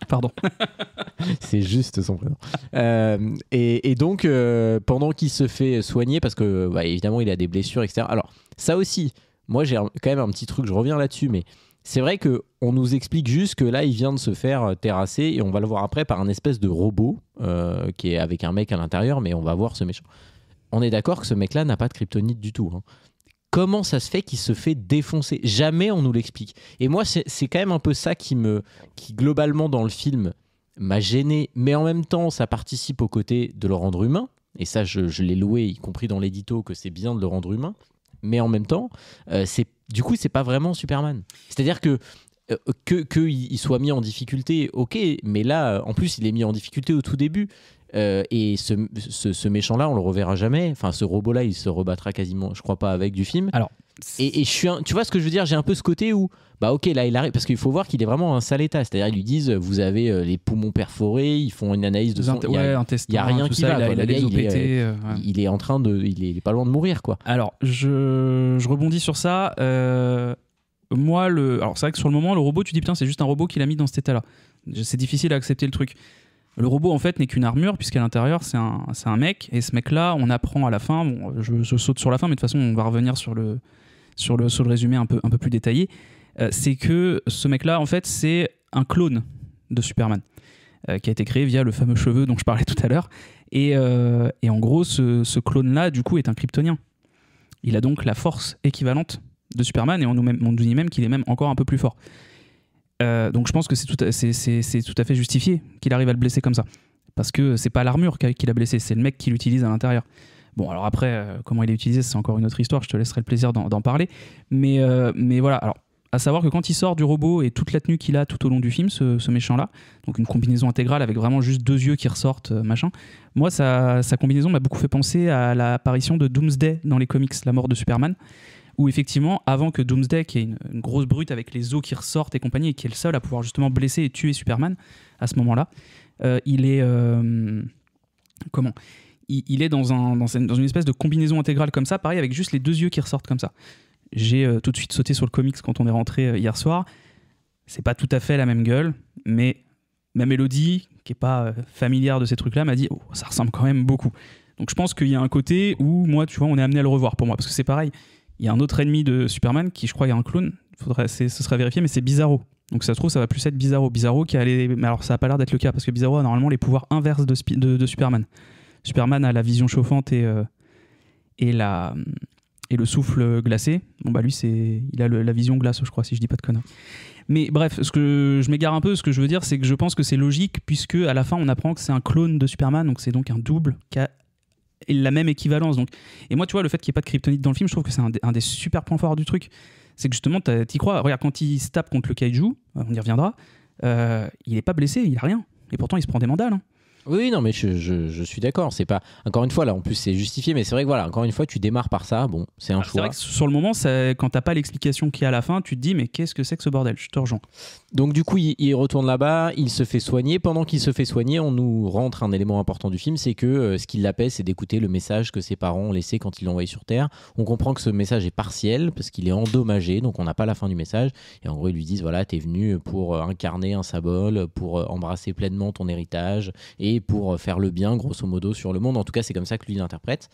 Pardon. C'est juste son prénom. Et donc, pendant qu'il se fait soigner, parce que évidemment il a des blessures, etc. Alors, ça aussi, moi j'ai quand même un petit truc, je reviens là-dessus, mais c'est vrai qu'on nous explique juste que là il vient de se faire terrasser, et on va le voir après par un espèce de robot qui est avec un mec à l'intérieur, mais on va voir ce méchant. On est d'accord que ce mec-là n'a pas de kryptonite du tout, hein. comment ça se fait qu'il se fait défoncer? Jamais on nous l'explique. Et moi, c'est quand même un peu ça qui globalement, dans le film, m'a gêné. Mais en même temps, ça participe au côté de le rendre humain. Et ça, je l'ai loué, y compris dans l'édito, que c'est bien de le rendre humain. Mais en même temps, du coup, c'est pas vraiment Superman. C'est-à-dire qu'il soit mis en difficulté, ok, mais là, en plus, il est mis en difficulté au tout début. Et ce méchant-là, on le reverra jamais. Enfin, ce robot-là, il se rebattra quasiment, je crois pas, avec du film. Alors, et tu vois ce que je veux dire? J'ai un peu ce côté où, bah ok, là, il arrive, parce qu'il faut voir qu'il est vraiment en sale état. C'est-à-dire, ils lui disent, vous avez les poumons perforés, ils font une analyse de son... Il y a rien qui va. Il est en train de... Il est pas loin de mourir, quoi. Alors, je rebondis sur ça. Moi, alors c'est vrai que sur le moment, le robot, tu dis putain, c'est juste un robot qu'il a mis dans cet état-là. C'est difficile à accepter le truc. Le robot, en fait, n'est qu'une armure, puisqu'à l'intérieur, c'est un mec. Et ce mec-là, on apprend à la fin, bon, je saute sur la fin, mais de toute façon, on va revenir sur le résumé un peu plus détaillé. C'est que ce mec-là, en fait, c'est un clone de Superman, qui a été créé via le fameux cheveu dont je parlais tout à l'heure. Et en gros, ce clone-là, du coup, est un kryptonien. Il a donc la force équivalente de Superman, et on nous dit même qu'il est même encore un peu plus fort. Donc je pense que c'est tout à fait justifié qu'il arrive à le blesser comme ça, parce que c'est pas l'armure qui l'a blessé, c'est le mec qui l'utilise à l'intérieur. Bon, alors après, comment il est utilisé, c'est encore une autre histoire, je te laisserai le plaisir d'en parler, mais voilà. Alors, à savoir que quand il sort du robot et toute la tenue qu'il a tout au long du film, ce méchant-là, donc une combinaison intégrale avec vraiment juste 2 yeux qui ressortent, machin, moi sa combinaison m'a beaucoup fait penser à l'apparition de Doomsday dans les comics, la mort de Superman, où effectivement, avant que Doomsday, qui est une grosse brute avec les os qui ressortent et compagnie, et qui est le seul à pouvoir justement blesser et tuer Superman, à ce moment-là, il est... il est dans une espèce de combinaison intégrale comme ça, pareil, avec juste les 2 yeux qui ressortent comme ça. J'ai tout de suite sauté sur le comics quand on est rentré hier soir. C'est pas tout à fait la même gueule, mais ma Mélodie, qui est pas familière de ces trucs-là, m'a dit « Oh, ça ressemble quand même beaucoup ». Donc je pense qu'il y a un côté où, moi, tu vois, on est amené à le revoir pour moi, parce que c'est pareil. Il y a un autre ennemi de Superman qui, je crois, est un clone. Ce serait vérifié, mais c'est Bizarro. Donc ça se trouve, ça va plus être Bizarro. Bizarro qui a mais alors ça n'a pas l'air d'être le cas, parce que Bizarro a normalement les pouvoirs inverses de Superman. Superman a la vision chauffante et le souffle glacé. Bon bah lui, il a la vision glace, je crois, si je dis pas de conneries. Mais bref, je m'égare un peu. Ce que je veux dire, c'est que je pense que c'est logique, puisque à la fin, on apprend que c'est un clone de Superman, donc c'est donc un double qui a la même équivalence. Donc. Et moi, tu vois, le fait qu'il n'y ait pas de kryptonite dans le film, je trouve que c'est un des super points forts du truc. C'est que justement, t'y crois. Regarde, quand il se tape contre le kaiju, on y reviendra, il n'est pas blessé, il a rien. Et pourtant, il se prend des mandales. Hein. Oui, non, mais je suis d'accord. C'est pas, encore une fois, là, en plus, c'est justifié, mais c'est vrai que voilà, encore une fois, tu démarres par ça. Bon, c'est un choix. C'est vrai que sur le moment, quand t'as pas l'explication qu'il y a à la fin, tu te dis, mais qu'est-ce que c'est que ce bordel? Je te rejoins. Donc, du coup, il retourne là-bas, il se fait soigner. Pendant qu'il se fait soigner, on nous rentre un élément important du film, c'est que ce qui l'apaise, c'est d'écouter le message que ses parents ont laissé quand ils l'ont envoyé sur Terre. On comprend que ce message est partiel parce qu'il est endommagé, donc on n'a pas la fin du message. Et en gros, ils lui disent, voilà, t'es venu pour incarner un symbole, pour embrasser pleinement ton héritage et pour faire le bien, grosso modo, sur le monde. En tout cas, c'est comme ça que lui l'interprète.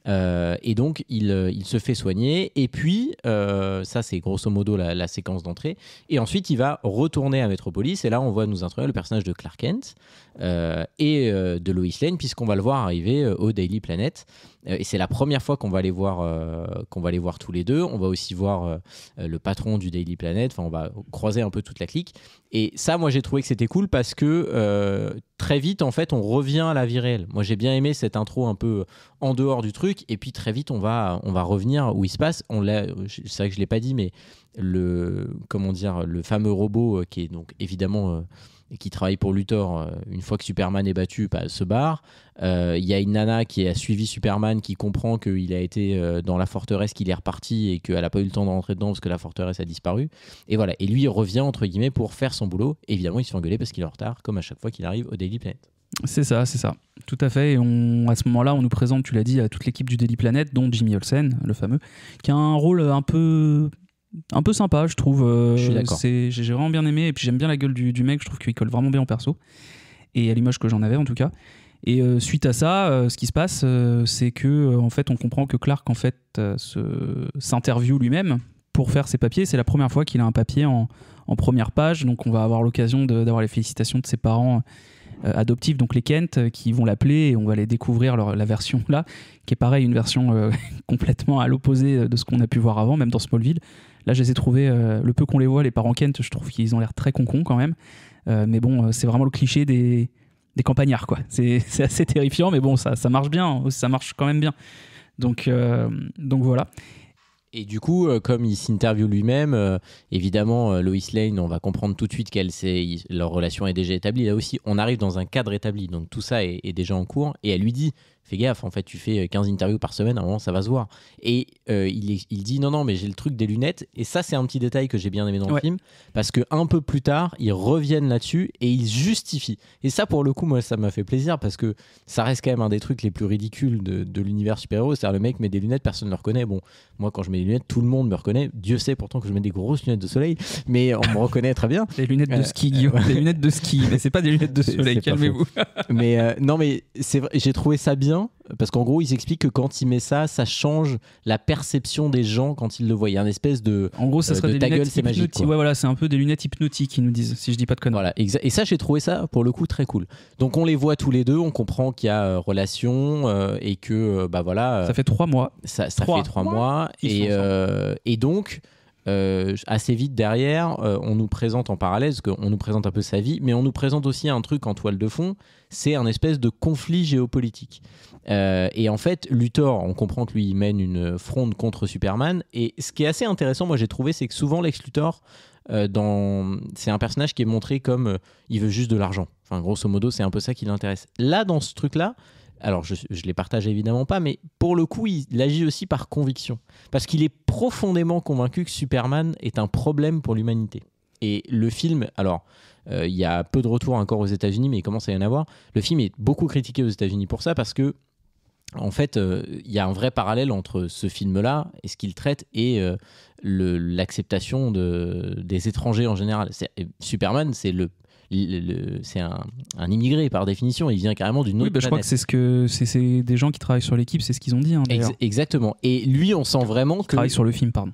Et donc, il se fait soigner. Et puis, ça, c'est grosso modo la séquence d'entrée. Et ensuite, il va retourner à Metropolis. Et là, on va nous introduire le personnage de Clark Kent et de Lois Lane, puisqu'on va le voir arriver au Daily Planet. Et c'est la première fois qu'on va les voir tous les deux. On va aussi voir le patron du Daily Planet. Enfin, on va croiser un peu toute la clique. Et ça, moi, j'ai trouvé que c'était cool parce que très vite, en fait, on revient à la vie réelle. Moi, j'ai bien aimé cette intro un peu en dehors du truc. Et puis, très vite, on va revenir où il se passe. C'est vrai que je l'ai pas dit, mais le fameux robot qui est donc évidemment... qui travaille pour Luthor, une fois que Superman est battu, se barre. Il y a une nana qui a suivi Superman, qui comprend qu'il a été dans la forteresse, qu'il est reparti et qu'elle n'a pas eu le temps de rentrer dedans parce que la forteresse a disparu. Et voilà. Et lui, il revient, entre guillemets, pour faire son boulot. Et évidemment, il se fait engueuler parce qu'il est en retard, comme à chaque fois qu'il arrive au Daily Planet. C'est ça. Tout à fait. Et à ce moment-là, on nous présente, tu l'as dit, à toute l'équipe du Daily Planet, dont Jimmy Olsen, le fameux, qui a un rôle un peu sympa, je trouve. Je suis d'accord. J'ai vraiment bien aimé, et puis j'aime bien la gueule du mec, je trouve qu'il colle vraiment bien en perso, et à l'image que j'en avais en tout cas. Et suite à ça, ce qui se passe, c'est que en fait, on comprend que Clark en fait s'interviewe lui-même pour faire ses papiers. C'est la première fois qu'il a un papier en première page, donc on va avoir l'occasion d'avoir les félicitations de ses parents adoptifs, donc les Kent, qui vont l'appeler et on va aller découvrir la version là, qui est pareil, une version complètement à l'opposé de ce qu'on a pu voir avant, même dans Smallville. Là, je les ai trouvés, le peu qu'on les voit, les parents Kent, je trouve qu'ils ont l'air très concons quand même. Mais bon, c'est vraiment le cliché des campagnards, quoi. C'est assez terrifiant, mais bon, ça marche bien, ça marche quand même bien. Donc voilà. Et du coup, comme il s'interviewe lui-même, évidemment, Lois Lane, on va comprendre tout de suite leur relation est déjà établie. Là aussi, on arrive dans un cadre établi, donc tout ça est déjà en cours. Et elle lui dit, fais gaffe, en fait, tu fais 15 interviews par semaine, à un moment, ça va se voir. Et il dit, non, mais j'ai le truc des lunettes. Et ça, c'est un petit détail que j'ai bien aimé dans le film, parce qu'un peu plus tard, ils reviennent là-dessus et ils justifient. Et ça, pour le coup, moi, ça m'a fait plaisir, parce que ça reste quand même un des trucs les plus ridicules de l'univers super-héros. C'est-à-dire, le mec met des lunettes, personne ne le reconnaît. Bon, moi, quand je mets des lunettes, tout le monde me reconnaît. Dieu sait pourtant que je mets des grosses lunettes de soleil, mais on me reconnaît très bien. Des lunettes de ski, Guillaume. Des lunettes de ski, mais c'est pas des lunettes de soleil, calmez-vous. Mais non, mais c'est vrai, j'ai trouvé ça bien, parce qu'en gros, il s'explique que quand il met ça, ça change la perception des gens quand ils le voient. Il y a une espèce de. En gros, ça serait des lunettes c'est magique. Ouais, voilà, c'est un peu des lunettes hypnotiques, ils nous disent, si je dis pas de conneries. Voilà, et ça, j'ai trouvé ça pour le coup très cool. Donc, on les voit tous les deux, on comprend qu'il y a relation et que, bah voilà. Ça fait 3 mois. Ça fait 3 mois. Et donc. Assez vite derrière, on nous présente en parallèle, parce qu'on nous présente un peu sa vie, mais on nous présente aussi un truc en toile de fond, c'est un espèce de conflit géopolitique. Et en fait, Luthor, on comprend que lui, il mène une fronde contre Superman, et ce qui est assez intéressant, moi j'ai trouvé, c'est que souvent Lex Luthor, c'est un personnage qui est montré comme il veut juste de l'argent. Enfin, grosso modo, c'est un peu ça qui l'intéresse. Là, dans ce truc-là, alors je les partage évidemment pas, mais pour le coup, il agit aussi par conviction. Parce qu'il est profondément convaincu que Superman est un problème pour l'humanité. Et le film, alors, il y a peu de retours encore aux États-Unis, mais il commence à y en avoir. Le film est beaucoup critiqué aux États-Unis pour ça, parce que, en fait, il y a un vrai parallèle entre ce film-là et ce qu'il traite et l'acceptation des étrangers en général. Superman, c'est un immigré par définition, il vient carrément d'une autre planète. Je crois que c'est des gens qui travaillent sur l'équipe, c'est ce qu'ils ont dit. Exactement. Et lui, on sent vraiment travaille sur le film, pardon.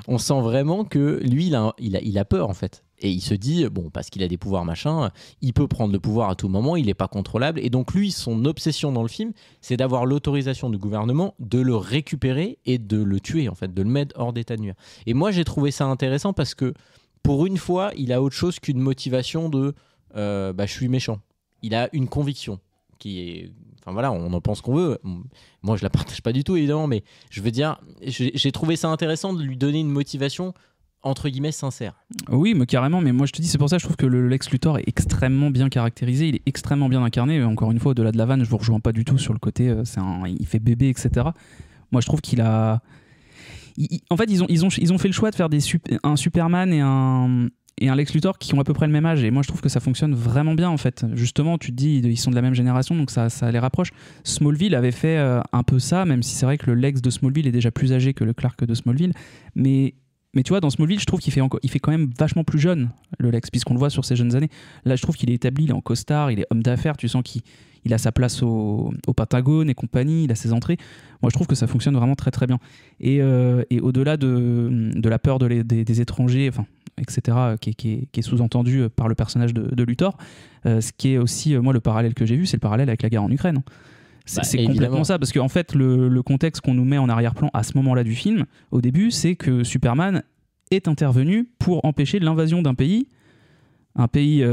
On sent vraiment que lui, il a peur en fait. Et il se dit, bon, parce qu'il a des pouvoirs machin, il peut prendre le pouvoir à tout moment, il n'est pas contrôlable. Et donc lui, son obsession dans le film, c'est d'avoir l'autorisation du gouvernement de le récupérer et de le tuer en fait, de le mettre hors d'état de nuire. Et moi, j'ai trouvé ça intéressant parce que pour une fois, il a autre chose qu'une motivation de je suis méchant. Il a une conviction qui est. Enfin voilà, on en pense qu'on veut. Moi, je la partage pas du tout, évidemment, mais je veux dire, j'ai trouvé ça intéressant de lui donner une motivation entre guillemets sincère. Oui, mais carrément. Mais moi, je te dis, c'est pour ça que je trouve que le Lex Luthor est extrêmement bien caractérisé. Il est extrêmement bien incarné. Encore une fois, au-delà de la vanne, je vous rejoins pas du tout sur le côté. Il fait bébé, etc. Moi, je trouve qu'il a. En fait, ils ont fait le choix de faire un Superman et un Lex Luthor qui ont à peu près le même âge. Et moi, je trouve que ça fonctionne vraiment bien, en fait. Justement, tu te dis, ils sont de la même génération, donc ça les rapproche. Smallville avait fait un peu ça, même si c'est vrai que le Lex de Smallville est déjà plus âgé que le Clark de Smallville. Mais tu vois, dans Smallville, je trouve qu'il fait quand même vachement plus jeune, le Lex, puisqu'on le voit sur ses jeunes années. Là, je trouve qu'il est établi, il est en costard, il est homme d'affaires, tu sens qu'il a sa place au Pentagone et compagnie, il a ses entrées. Moi, je trouve que ça fonctionne vraiment très très bien. Et au-delà de la peur des étrangers, enfin, etc., qui est sous-entendu par le personnage de Luthor, ce qui est aussi, moi, le parallèle que j'ai vu, c'est le parallèle avec la guerre en Ukraine. C'est complètement ça, parce qu'en fait, le contexte qu'on nous met en arrière-plan à ce moment-là du film, au début, c'est que Superman est intervenu pour empêcher l'invasion d'un pays, un pays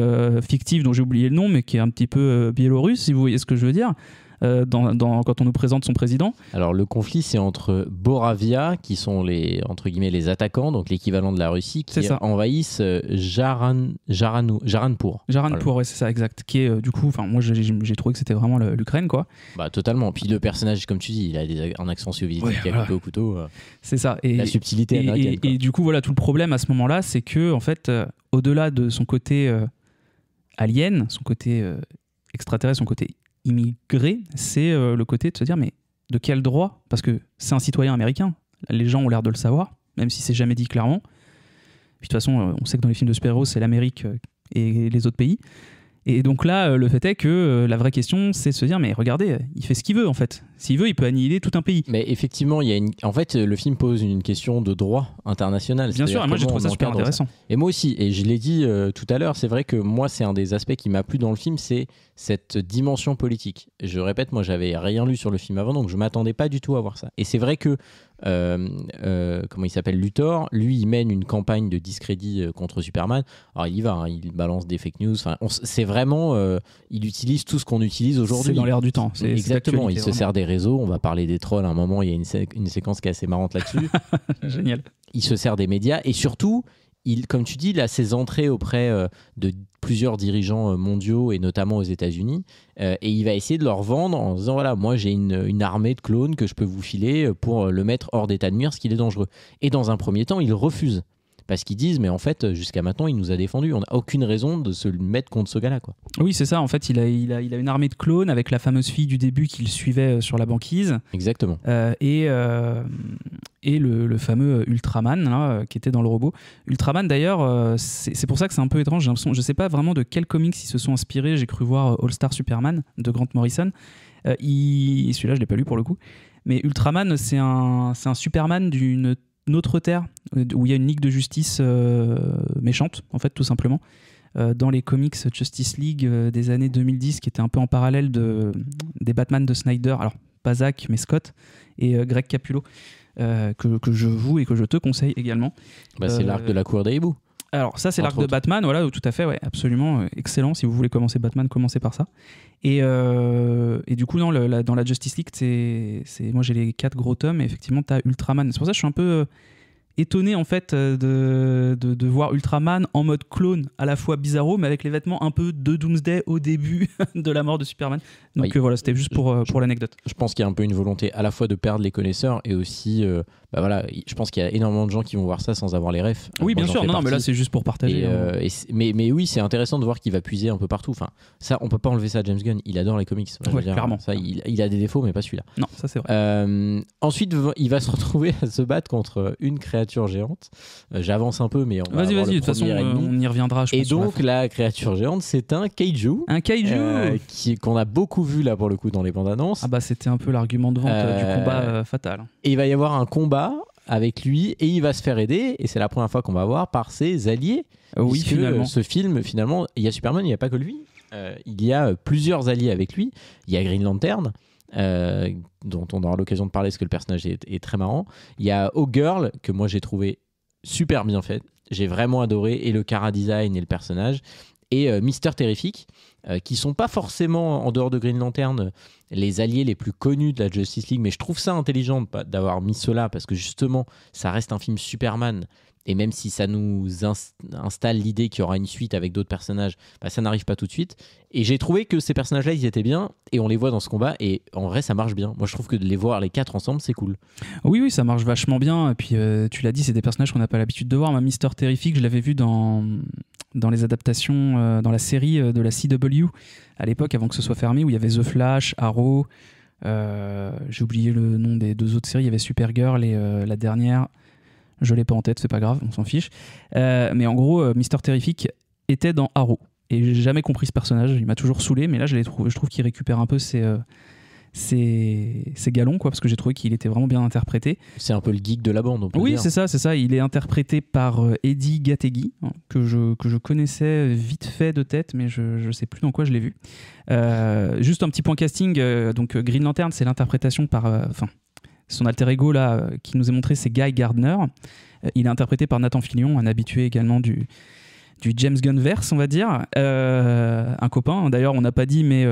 fictif dont j'ai oublié le nom, mais qui est un petit peu biélorusse, si vous voyez ce que je veux dire, quand on nous présente son président. Alors le conflit, c'est entre Boravia, qui sont entre guillemets les attaquants, donc l'équivalent de la Russie, qui envahissent Jaranpur. Jaranpur, ouais, c'est ça, exact. Qui est du coup, moi j'ai trouvé que c'était vraiment l'Ukraine, quoi. Bah totalement. Puis le personnage, comme tu dis, il a un accent soviétique qui a coupé au couteau. C'est ça. Et la subtilité américaine. Et du coup, voilà, tout le problème à ce moment-là, c'est que en fait, au-delà de son côté alien, son côté extraterrestre, son côté immigré, c'est le côté de se dire mais de quel droit, parce que c'est un citoyen américain, les gens ont l'air de le savoir, même si c'est jamais dit clairement. Puis de toute façon, on sait que dans les films de super-héros, c'est l'Amérique et les autres pays. Et donc là, le fait est que la vraie question, c'est de se dire mais regardez, il fait ce qu'il veut en fait. S'il veut, il peut annihiler tout un pays. Mais effectivement, en fait, le film pose une question de droit international. Bien sûr, et moi j'ai trouvé ça super intéressant. Et moi aussi, et je l'ai dit tout à l'heure, c'est vrai que moi, c'est un des aspects qui m'a plu dans le film, c'est cette dimension politique. Je répète, moi, j'avais rien lu sur le film avant, donc je m'attendais pas du tout à voir ça. Et c'est vrai que, comment il s'appelle, Luthor, lui, il mène une campagne de discrédit contre Superman. Alors, il y va, hein, il balance des fake news. C'est vraiment, il utilise tout ce qu'on utilise aujourd'hui. C'est dans l'air du temps. Exactement, il se sert des réseaux. On va parler des trolls à un moment, il y a une séquence qui est assez marrante là-dessus. Génial. Il se sert des médias et surtout, comme tu dis, il a ses entrées auprès de plusieurs dirigeants mondiaux et notamment aux États-Unis, et il va essayer de leur vendre en disant voilà, moi j'ai une armée de clones que je peux vous filer pour le mettre hors d'état de nuire, ce qu'il est dangereux. Et dans un premier temps, il refuse. Parce qu'ils disent, mais en fait, jusqu'à maintenant, il nous a défendus. On n'a aucune raison de se mettre contre ce gars-là, quoi. Oui, c'est ça. En fait, il a une armée de clones avec la fameuse fille du début qu'il suivait sur la banquise. Exactement. Et le fameux Ultraman, là, qui était dans le robot. Ultraman, d'ailleurs, c'est pour ça que c'est un peu étrange. J'ai l'impression, je ne sais pas vraiment de quel comics ils se sont inspirés. J'ai cru voir All Star Superman de Grant Morrison. Celui-là, je ne l'ai pas lu pour le coup. Mais Ultraman, c'est un Superman d'une autre terre où il y a une ligue de justice méchante, en fait, tout simplement. Dans les comics Justice League des années 2010, qui étaient un peu en parallèle des Batman de Snyder, alors pas Zack mais Scott et Greg Capullo, que je vous et que je te conseille également. C'est l'arc de la cour des hiboux. Alors ça, c'est l'arc de Batman, voilà, tout à fait, ouais, absolument, excellent. Si vous voulez commencer Batman, commencez par ça. Et du coup, dans la Justice League, moi j'ai les 4 gros tomes, et effectivement, t'as Ultraman. C'est pour ça que je suis un peu étonné en fait de voir Ultraman en mode clone, à la fois bizarro, mais avec les vêtements un peu de Doomsday au début de la mort de Superman. Donc oui. Voilà, c'était juste pour l'anecdote. Je pense qu'il y a un peu une volonté à la fois de perdre les connaisseurs et aussi, voilà, je pense qu'il y a énormément de gens qui vont voir ça sans avoir les refs. Oui, bien sûr, non, mais là c'est juste pour partager. Mais oui, c'est intéressant de voir qu'il va puiser un peu partout. Enfin, ça, on peut pas enlever ça à James Gunn. Il adore les comics. Ouais, clairement. Ça, il a des défauts, mais pas celui-là. Non, ça c'est vrai. Ensuite, il va se retrouver à se battre contre une créature géante. J'avance un peu, mais on va Vas-y, de toute façon, on y reviendra. Je pense, et donc, la créature géante, c'est un kaiju. Un kaiju qu'on a beaucoup vu là pour le coup dans les bandes annonces. Ah bah c'était un peu l'argument de vente du combat fatal. Et il va y avoir un combat avec lui et il va se faire aider, et c'est la première fois qu'on va voir par ses alliés. Oui, finalement. Ce film, finalement, il y a Superman, il n'y a pas que lui. Il y a plusieurs alliés avec lui. Il y a Green Lantern, dont on aura l'occasion de parler parce que le personnage est très marrant. Il y a Hawkgirl, que moi j'ai trouvé super bien fait. J'ai vraiment adoré, et le chara-design et le personnage. Et Mister Terrific, qui sont pas forcément, en dehors de Green Lantern, les alliés les plus connus de la Justice League, mais je trouve ça intelligent d'avoir mis cela, parce que justement, ça reste un film Superman, et même si ça nous installe l'idée qu'il y aura une suite avec d'autres personnages, bah, ça n'arrive pas tout de suite. Et j'ai trouvé que ces personnages-là, ils étaient bien, et on les voit dans ce combat, et en vrai, ça marche bien. Moi, je trouve que de les voir les 4 ensemble, c'est cool. Oui, ça marche vachement bien. Et puis, tu l'as dit, c'est des personnages qu'on n'a pas l'habitude de voir. Mister Terrific, je l'avais vu dans les adaptations, dans la série de la CW, à l'époque, avant que ce soit fermé, où il y avait The Flash, Arrow, j'ai oublié le nom des 2 autres séries, il y avait Supergirl et la dernière, je l'ai pas en tête, c'est pas grave, on s'en fiche. Mais en gros, Mister Terrific était dans Arrow. Et j'ai jamais compris ce personnage, il m'a toujours saoulé, mais là je trouve qu'il récupère un peu ses galons, quoi, parce que j'ai trouvé qu'il était vraiment bien interprété. C'est un peu le geek de la bande, on peut dire. Oui, c'est ça. Il est interprété par Eddie Gategui, que je connaissais vite fait de tête, mais je sais plus dans quoi je l'ai vu. Juste un petit point casting. Donc Green Lantern, c'est l'interprétation par... son alter ego là, qui nous est montré, c'est Guy Gardner. Il est interprété par Nathan Fillion, un habitué également du James Gunn-verse, on va dire. Un copain, d'ailleurs, on n'a pas dit, mais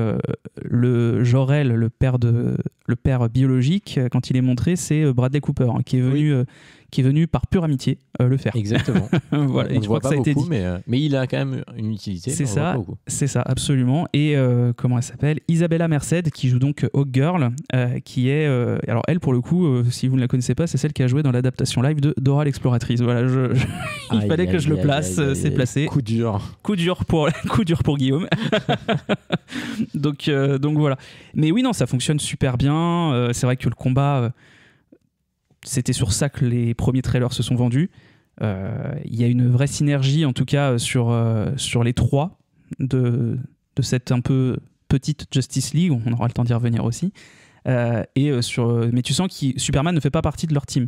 le Jor-El, le père biologique, quand il est montré, c'est Bradley Cooper, hein, qui est venu par pure amitié le faire. Exactement. Voilà, on ne voit pas beaucoup, mais il a quand même une utilité. C'est ça, absolument. Et comment elle s'appelle ? Isabella Merced, qui joue donc Hawkgirl, qui est... alors elle, pour le coup, si vous ne la connaissez pas, c'est celle qui a joué dans l'adaptation live de Dora l'exploratrice. Voilà, il fallait que je le place, c'est placé. Coup dur pour Guillaume. donc voilà. Mais oui, non, ça fonctionne super bien. C'est vrai que le combat... c'était sur ça que les premiers trailers se sont vendus. Il y a une vraie synergie, en tout cas, sur les 3 de cette un peu petite Justice League. On aura le temps d'y revenir aussi. Mais tu sens que Superman ne fait pas partie de leur team.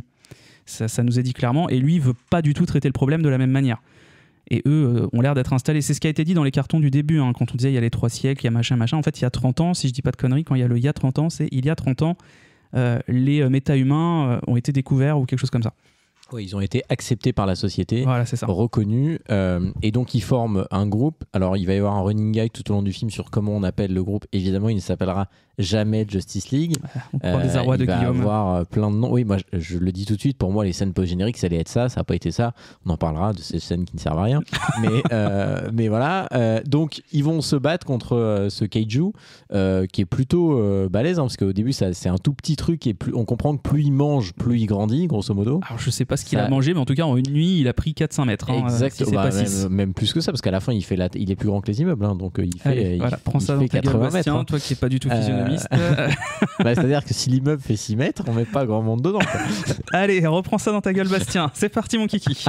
Ça nous est dit clairement, et lui il veut pas du tout traiter le problème de la même manière. Et eux ont l'air d'être installés. C'est ce qui a été dit dans les cartons du début, hein, quand on disait il y a les 3 siècles, il y a machin. En fait, il y a 30 ans, si je dis pas de conneries, quand il y a le il y a 30 ans, c'est il y a 30 ans, les méta-humains ont été découverts ou quelque chose comme ça. Oui, ils ont été acceptés par la société, voilà, c'est ça. Reconnus, et donc ils forment un groupe. Alors il va y avoir un running gag tout au long du film sur comment on appelle le groupe. Évidemment, il ne s'appellera jamais Justice League. On prend des arrois de Guillaume. Il va avoir plein de noms. Oui, moi je le dis tout de suite, pour moi les scènes post-génériques ça allait être ça, ça n'a pas été ça. On en parlera de ces scènes qui ne servent à rien. mais voilà, donc ils vont se battre contre ce kaiju qui est plutôt balèze, hein, parce qu'au début c'est un tout petit truc et on comprend que plus il mange, plus il grandit, grosso modo. Alors je sais pas ce qu'il a mangé, mais en tout cas en une nuit il a pris 4-5 mètres. Hein, exactement, même plus que ça, parce qu'à la fin il est plus grand que les immeubles, hein, donc il fait, allez, voilà, prends ça dans ta 80 gueule, Bastien, mètres. Hein. Toi qui n'es pas du tout physionomiste. C'est-à-dire que si l'immeuble fait 6 mètres, on met pas grand monde dedans. Allez, reprends ça dans ta gueule, Bastien. C'est parti, mon kiki.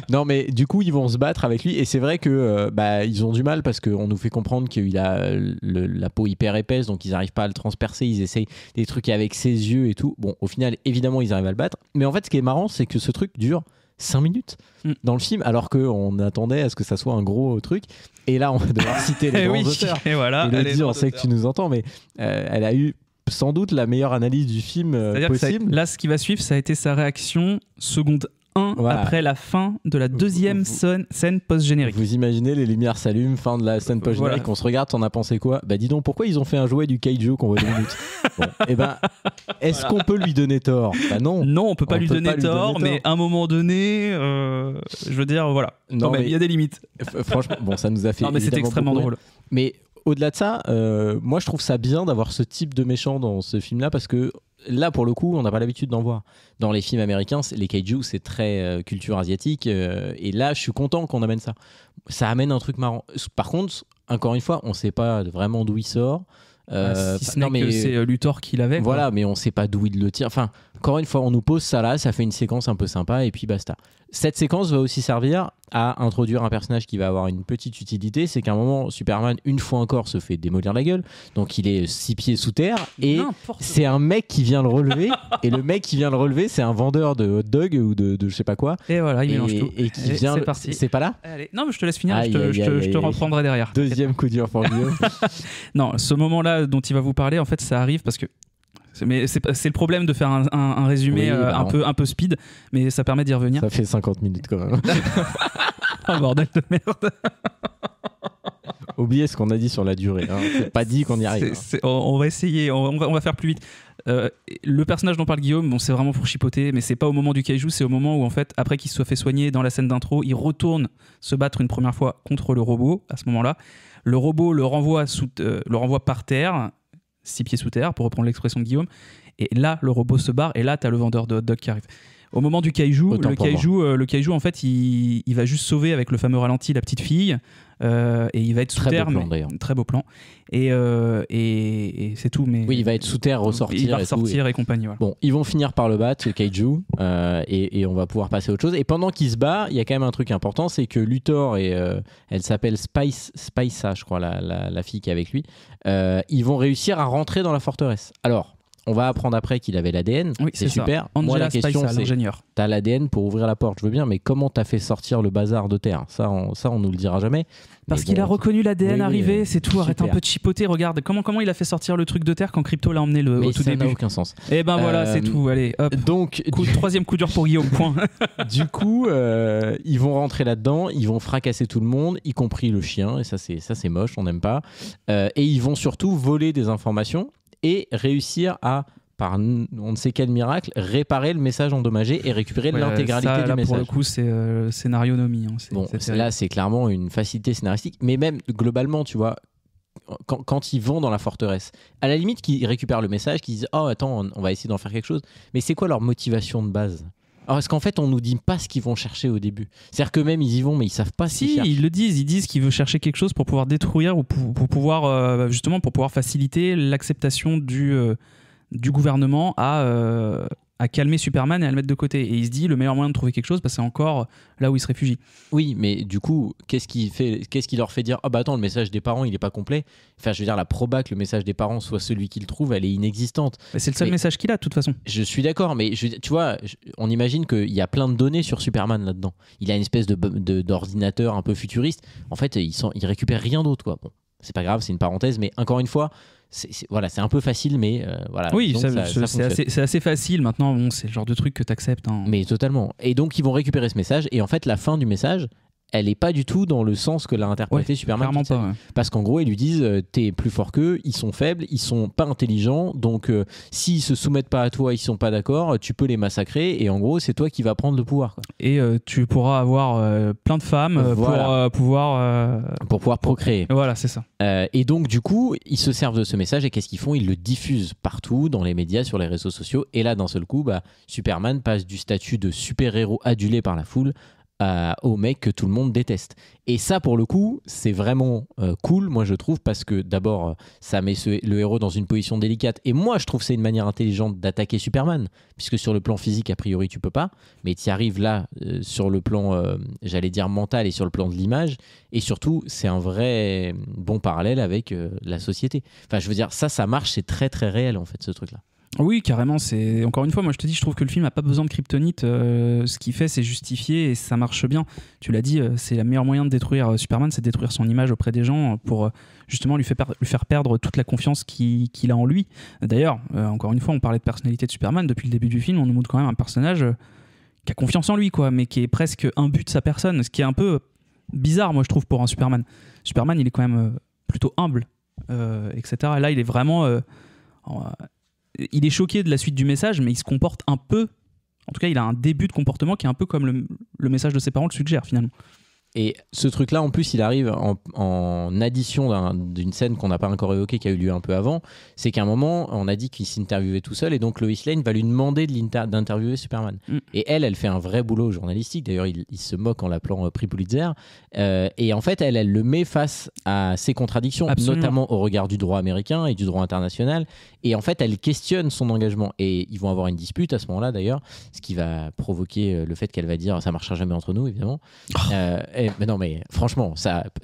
Non, mais du coup, ils vont se battre avec lui, et c'est vrai que ils ont du mal parce qu'on nous fait comprendre qu'il a la peau hyper épaisse, donc ils n'arrivent pas à le transpercer. Ils essayent des trucs avec ses yeux et tout. Bon, au final, évidemment, ils arrivent à le battre. Mais en fait, ce qui est marrant, c'est que ce truc dure 5 minutes dans le film, alors qu'on attendait à ce que ça soit un gros truc. Et là, on va devoir citer les grands auteurs. Et voilà. Elodie, on sait que tu nous entends, mais elle a eu sans doute la meilleure analyse du film possible. Là, ce qui va suivre, ça a été sa réaction seconde 1 après la fin de la deuxième scène post-générique. Vous imaginez, les lumières s'allument, fin de la scène post-générique, on se regarde, t'en as pensé quoi ? Bah dis donc, pourquoi ils ont fait un jouet du kaiju qu'on voit 2 minutes ? Bon, et ben, est-ce qu'on peut lui donner tort ? Bah non. Non, on peut pas lui donner tort, mais à un moment donné, je veux dire, voilà. Non, mais il y a des limites. Franchement, bon, ça nous a fait. Non, mais c'est extrêmement drôle. Mais au-delà de ça, moi je trouve ça bien d'avoir ce type de méchant dans ce film-là, parce que là, pour le coup, on n'a pas l'habitude d'en voir. Dans les films américains, les kaiju, c'est très culture asiatique. Et là, je suis content qu'on amène ça. Ça amène un truc marrant. Par contre, encore une fois, on ne sait pas vraiment d'où il sort. Si ce n'est que c'est Luthor qui l'avait. Voilà, mais on ne sait pas d'où il le tire. Enfin, encore une fois, on nous pose ça là, ça fait une séquence un peu sympa et puis basta. Cette séquence va aussi servir à introduire un personnage qui va avoir une petite utilité. C'est qu'à un moment, Superman, une fois encore, se fait démolir la gueule. Donc il est 6 pieds sous terre et c'est un mec qui vient le relever. Et le mec qui vient le relever, c'est un vendeur de hot dog ou de je sais pas quoi. Et voilà, il mélange tout. Et qui vient. C'est parti. C'est pas là ? Allez. Non, mais je te laisse finir. Je te reprendrai derrière. Deuxième coup dur pour Guillaume. Non, ce moment-là dont il va vous parler, en fait, ça arrive parce que. Mais c'est le problème de faire un résumé un peu speed, mais ça permet d'y revenir. Ça fait 50 minutes quand même. Oh bordel de merde. Oubliez ce qu'on a dit sur la durée. Hein. C'est pas dit qu'on y arrive. On va essayer, on va faire plus vite. Le personnage dont parle Guillaume, bon, c'est vraiment pour chipoter, mais c'est pas au moment du kaiju, c'est au moment où en fait, après qu'il se soit fait soigner dans la scène d'intro, il retourne se battre une première fois contre le robot. À ce moment-là, le robot le renvoie par terre. 6 pieds sous terre, pour reprendre l'expression de Guillaume, et là le robot se barre, et là t'as le vendeur de hot dog qui arrive. Au moment du kaiju, le kaiju en fait il va juste sauver avec le fameux ralenti la petite fille, et il va être sous terre, très beau plan, et c'est tout. Mais oui, il va être sous terre, ressortir, il va ressortir et compagnie. Voilà. Bon, ils vont finir par le battre, le kaiju, et on va pouvoir passer à autre chose. Et pendant qu'il se bat, il y a quand même un truc important, c'est que Luthor et elle s'appelle Spica, je crois, la fille qui est avec lui, ils vont réussir à rentrer dans la forteresse. Alors, on va apprendre après qu'il avait l'ADN, oui, c'est super. Moi, la question, c'est l'ingénieur. T'as l'ADN pour ouvrir la porte, je veux bien, mais comment t'as fait sortir le bazar de terre ? Ça, on nous le dira jamais. Parce qu'il a reconnu l'ADN arrivé, c'est tout. Super. Arrête un peu de chipoter. Regarde comment il a fait sortir le truc de terre quand Crypto l'a emmené au tout début. Ça n'a aucun sens. Et ben voilà, c'est tout. Allez, hop. Donc, troisième coup dur pour Guillaume. Point. Du coup, ils vont rentrer là-dedans, ils vont fracasser tout le monde, y compris le chien. Et ça, c'est moche, on n'aime pas. Et ils vont surtout voler des informations et réussir à, par on ne sait quel miracle, réparer le message endommagé et récupérer l'intégralité du message. Pour le coup, c'est scénarionomie. Là, c'est clairement une facilité scénaristique, mais même globalement, tu vois, quand ils vont dans la forteresse, à la limite qu'ils récupèrent le message, qu'ils disent « Oh, attends, on va essayer d'en faire quelque chose », mais c'est quoi leur motivation de base ? Alors, est-ce qu'en fait, on nous dit pas ce qu'ils vont chercher au début ? C'est-à-dire qu'eux-mêmes, ils y vont, mais ils savent pas si ils le disent. Ils disent qu'ils veulent chercher quelque chose pour pouvoir détruire ou pour pouvoir, justement, pour pouvoir faciliter l'acceptation du gouvernement à à calmer Superman et à le mettre de côté. Et il se dit, le meilleur moyen de trouver quelque chose, c'est encore là où il se réfugie. Oui, mais du coup, qu'est-ce qui leur fait dire « Ah bah attends, le message des parents, il est pas complet ?» Enfin, je veux dire, la proba que le message des parents soit celui qu'il trouve, elle est inexistante. C'est le seul message qu'il a, de toute façon. Je suis d'accord, mais tu vois, on imagine qu'il y a plein de données sur Superman là-dedans. Il a une espèce d'ordinateur un peu futuriste. En fait, il récupère rien d'autre, quoi. Bon, c'est pas grave, c'est une parenthèse, mais encore une fois, c'est un peu facile, mais voilà. Oui, donc c'est assez facile. Maintenant, bon, c'est le genre de truc que tu acceptes. Hein. Mais totalement. Et donc, ils vont récupérer ce message, et en fait, la fin du message, elle est pas du tout dans le sens que l'a interprété Superman. Clairement pas. Ouais. Parce qu'en gros, ils lui disent t'es plus fort qu'eux, ils sont faibles, ils sont pas intelligents, donc s'ils se soumettent pas à toi, ils sont pas d'accord, tu peux les massacrer, et en gros, c'est toi qui vas prendre le pouvoir. Quoi. Et tu pourras avoir plein de femmes voilà. pour pouvoir procréer. Voilà, c'est ça. Et donc, du coup, ils se servent de ce message, et qu'est-ce qu'ils font ? Ils le diffusent partout, dans les médias, sur les réseaux sociaux, et là, d'un seul coup, Superman passe du statut de super-héros adulé par la foule au mec que tout le monde déteste. Et ça, pour le coup, c'est vraiment cool, moi je trouve, parce que d'abord, ça met le héros dans une position délicate. Et moi, je trouve que c'est une manière intelligente d'attaquer Superman, puisque sur le plan physique, a priori, tu peux pas, mais tu y arrives là, sur le plan, j'allais dire mental, et sur le plan de l'image. Et surtout, c'est un vrai bon parallèle avec la société. Enfin, je veux dire, ça marche, c'est très très réel, en fait, ce truc-là. Oui, carrément. C'est encore une fois, moi je te dis, je trouve que le film n'a pas besoin de kryptonite. Ce qu'il fait, c'est justifier et ça marche bien. Tu l'as dit, c'est le meilleur moyen de détruire Superman, c'est de détruire son image auprès des gens pour justement lui faire perdre toute la confiance qu'il a en lui. D'ailleurs, encore une fois, on parlait de personnalité de Superman. Depuis le début du film, on nous montre quand même un personnage qui a confiance en lui, quoi, mais qui est presque imbu de sa personne, ce qui est un peu bizarre, moi je trouve, pour un Superman. Superman, il est quand même plutôt humble, etc. Et là, il est vraiment... il est choqué de la suite du message, mais il se comporte un peu... En tout cas, il a un début de comportement qui est un peu comme le message de ses parents le suggère, finalement. Et ce truc-là, en plus, il arrive en addition d'une scène qu'on n'a pas encore évoquée, qui a eu lieu un peu avant. C'est qu'à un moment, on a dit qu'il s'interviewait tout seul, et donc Lois Lane va lui demander d'interviewer Superman. Et elle fait un vrai boulot journalistique. D'ailleurs, il se moque en l'appelant prix Pulitzer. Et en fait, elle le met face à ses contradictions, notamment au regard du droit américain et du droit international. Et en fait, elle questionne son engagement. Et ils vont avoir une dispute à ce moment-là, d'ailleurs, ce qui va provoquer le fait qu'elle va dire « ça marchera jamais entre nous, évidemment ». Mais non, mais franchement,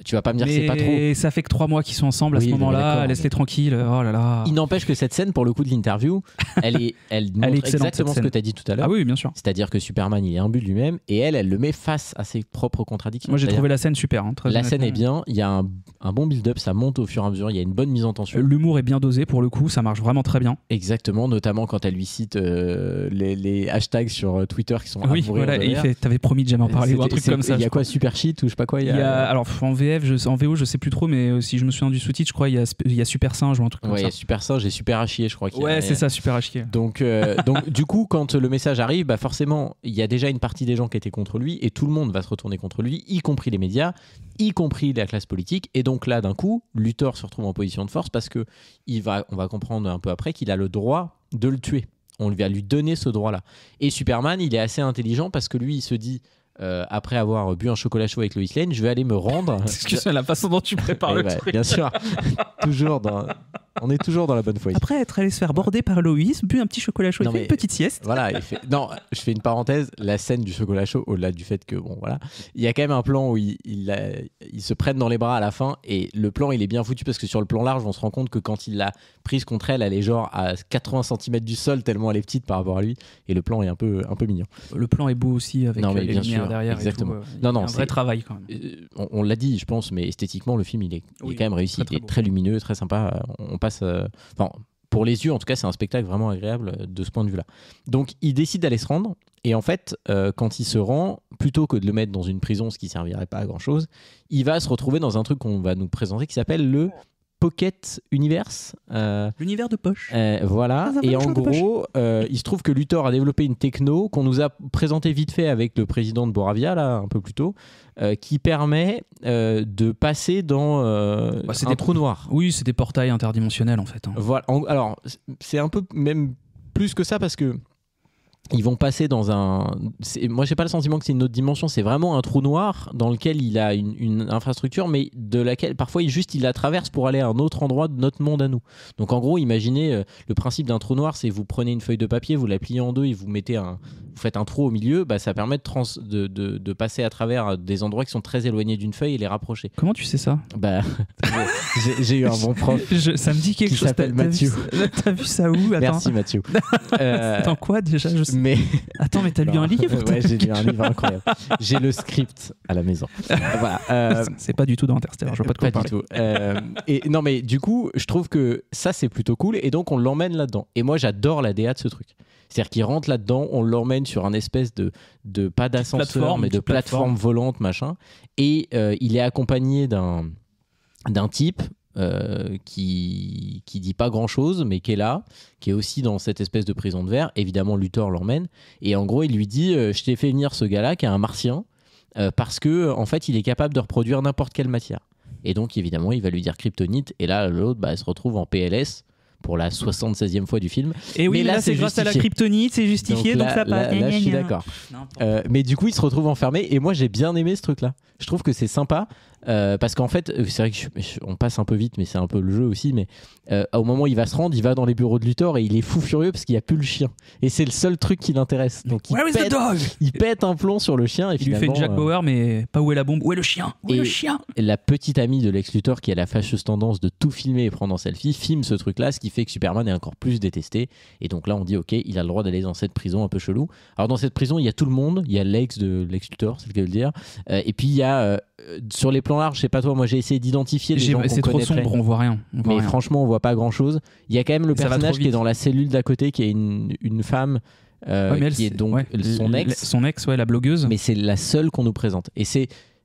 tu vas pas me dire que c'est pas trop. Ça fait que 3 mois qu'ils sont ensemble à ce moment-là, laisse-les tranquilles. Oh là là. Il n'empêche que cette scène, pour le coup de l'interview, elle montre exactement ce que tu as dit tout à l'heure. Ah oui, bien sûr. C'est-à-dire que Superman, il est imbu de lui-même, et elle le met face à ses propres contradictions. Moi, j'ai trouvé la scène super. Hein, la scène est bien, il y a un bon build-up, ça monte au fur et à mesure, il y a une bonne mise en tension. L'humour est bien dosé pour le coup, ça marche vraiment très bien. Exactement, notamment quand elle lui cite les hashtags sur Twitter qui sont oui, voilà, et il fait t'avais promis de jamais en parler ou un truc comme ça. Il y a quoi, Super Shit ou je sais pas quoi. Alors en VO je sais plus trop, mais si je me souviens du sous-titre, je crois il y a Super Singe ou un truc comme ça. Ouais, il y a Super Singe et Super à chier, je crois. C'est ça, Super à chier. Donc du coup, quand le message arrive, forcément, il y a déjà une partie des gens qui étaient contre lui, et tout le monde va se retourner contre lui, y compris les médias, y compris la classe politique. Et donc là, d'un coup, Luthor se retrouve en position de force parce que on va comprendre un peu après qu'il a le droit de le tuer. On va lui donner ce droit-là. Et Superman, il est assez intelligent parce que lui, il se dit... après avoir bu un chocolat chaud avec Lois Lane, je vais aller me rendre. Excuse-moi, la façon dont tu prépares le truc. Bien sûr, on est toujours dans la bonne foi. Après être allé se faire border par Lois, bu un petit chocolat chaud, il fait une petite sieste. Voilà, je fais une parenthèse. La scène du chocolat chaud, au-delà du fait que il y a quand même un plan où ils se prennent dans les bras à la fin, et le plan il est bien foutu parce que sur le plan large, on se rend compte que quand il l'a prise contre elle, elle est genre à 80 cm du sol tellement elle est petite par rapport à lui, et le plan est un peu mignon. Le plan est beau aussi avec les lumières derrière. Exactement. Il y a un vrai travail quand même. On l'a dit, je pense, mais esthétiquement, le film il est quand même réussi. Il est très lumineux, très sympa. On passe. Pour les yeux, en tout cas, c'est un spectacle vraiment agréable de ce point de vue-là. Donc, il décide d'aller se rendre. Et en fait, quand il se rend, plutôt que de le mettre dans une prison, ce qui servirait pas à grand-chose, il va se retrouver dans un truc qu'on va nous présenter qui s'appelle le Pocket Universe. L'univers de poche. Voilà. Et en gros, il se trouve que Luthor a développé une techno qu'on nous a présentée vite fait avec le président de Boravia, là, un peu plus tôt, qui permet de passer dans un trou noir. Oui, c'est des portails interdimensionnels, en fait. Hein. Voilà. Alors, c'est un peu même plus que ça parce que ils vont passer dans un... Moi, j'ai pas le sentiment que c'est une autre dimension. C'est vraiment un trou noir dans lequel il a une infrastructure, mais de laquelle parfois il la traverse pour aller à un autre endroit de notre monde à nous. Donc en gros, imaginez le principe d'un trou noir, c'est vous prenez une feuille de papier, vous la pliez en deux et vous faites un trou au milieu. Bah, ça permet de passer à travers des endroits qui sont très éloignés d'une feuille et les rapprocher. Comment tu sais ça? Bah, j'ai eu un bon prof. Ça me dit quelque chose. Qui s'appelle Mathieu. T'as vu ça où? Attends. Merci Mathieu. Attends, quoi déjà? Je sais. Mais... Attends, mais t'as lu un livre? Ouais, j'ai lu un livre incroyable. J'ai le script à la maison. Voilà. C'est pas du tout dans Interstellar, je vois pas de quoi parler. Et non, mais du coup, je trouve que ça, c'est plutôt cool. Et donc, on l'emmène là-dedans. Et moi, j'adore la DA de ce truc. C'est-à-dire qu'il rentre là-dedans, on l'emmène sur un espèce de pas d'ascenseur, mais de plateforme volante, machin. Et il est accompagné d'un type qui dit pas grand chose mais qui est là, qui est aussi dans cette espèce de prison de verre. Évidemment Luthor l'emmène et en gros il lui dit je t'ai fait venir ce gars là qui est un martien parce que en fait il est capable de reproduire n'importe quelle matière, et donc évidemment il va lui dire kryptonite, et là l'autre se retrouve en PLS pour la 76e fois du film. Et oui, mais là c'est grâce à la kryptonite, c'est justifié, donc ça passe. Là je suis d'accord. Mais du coup il se retrouve enfermé, et moi j'ai bien aimé ce truc là. Je trouve que c'est sympa parce qu'en fait c'est vrai qu'on passe un peu vite, mais c'est un peu le jeu aussi, mais au moment où il va se rendre, il va dans les bureaux de Luthor et il est fou furieux parce qu'il n'y a plus le chien, et c'est le seul truc qui l'intéresse, donc il pète un plomb sur le chien, et il lui fait une Jack Bauer, mais pas où est la bombe, où est le chien, Et la petite amie de Lex Luthor, qui a la fâcheuse tendance de tout filmer et prendre en selfie, filme ce truc là, ce qui fait que Superman est encore plus détesté. Et donc là on dit ok, il a le droit d'aller dans cette prison un peu chelou. Alors dans cette prison il y a tout le monde, il y a Lex de Lex Luthor, c'est le cas de le dire, et puis il y a sur les plans larges, je sais pas toi, moi j'ai essayé d'identifier les gens qu'on c'est trop connaîtrait. sombre, on voit rien. Mais franchement on voit pas grand chose. Il y a quand même le personnage qui est dans la cellule d'à côté, qui est une femme qui est donc son ex, la blogueuse. Mais c'est la seule qu'on nous présente, et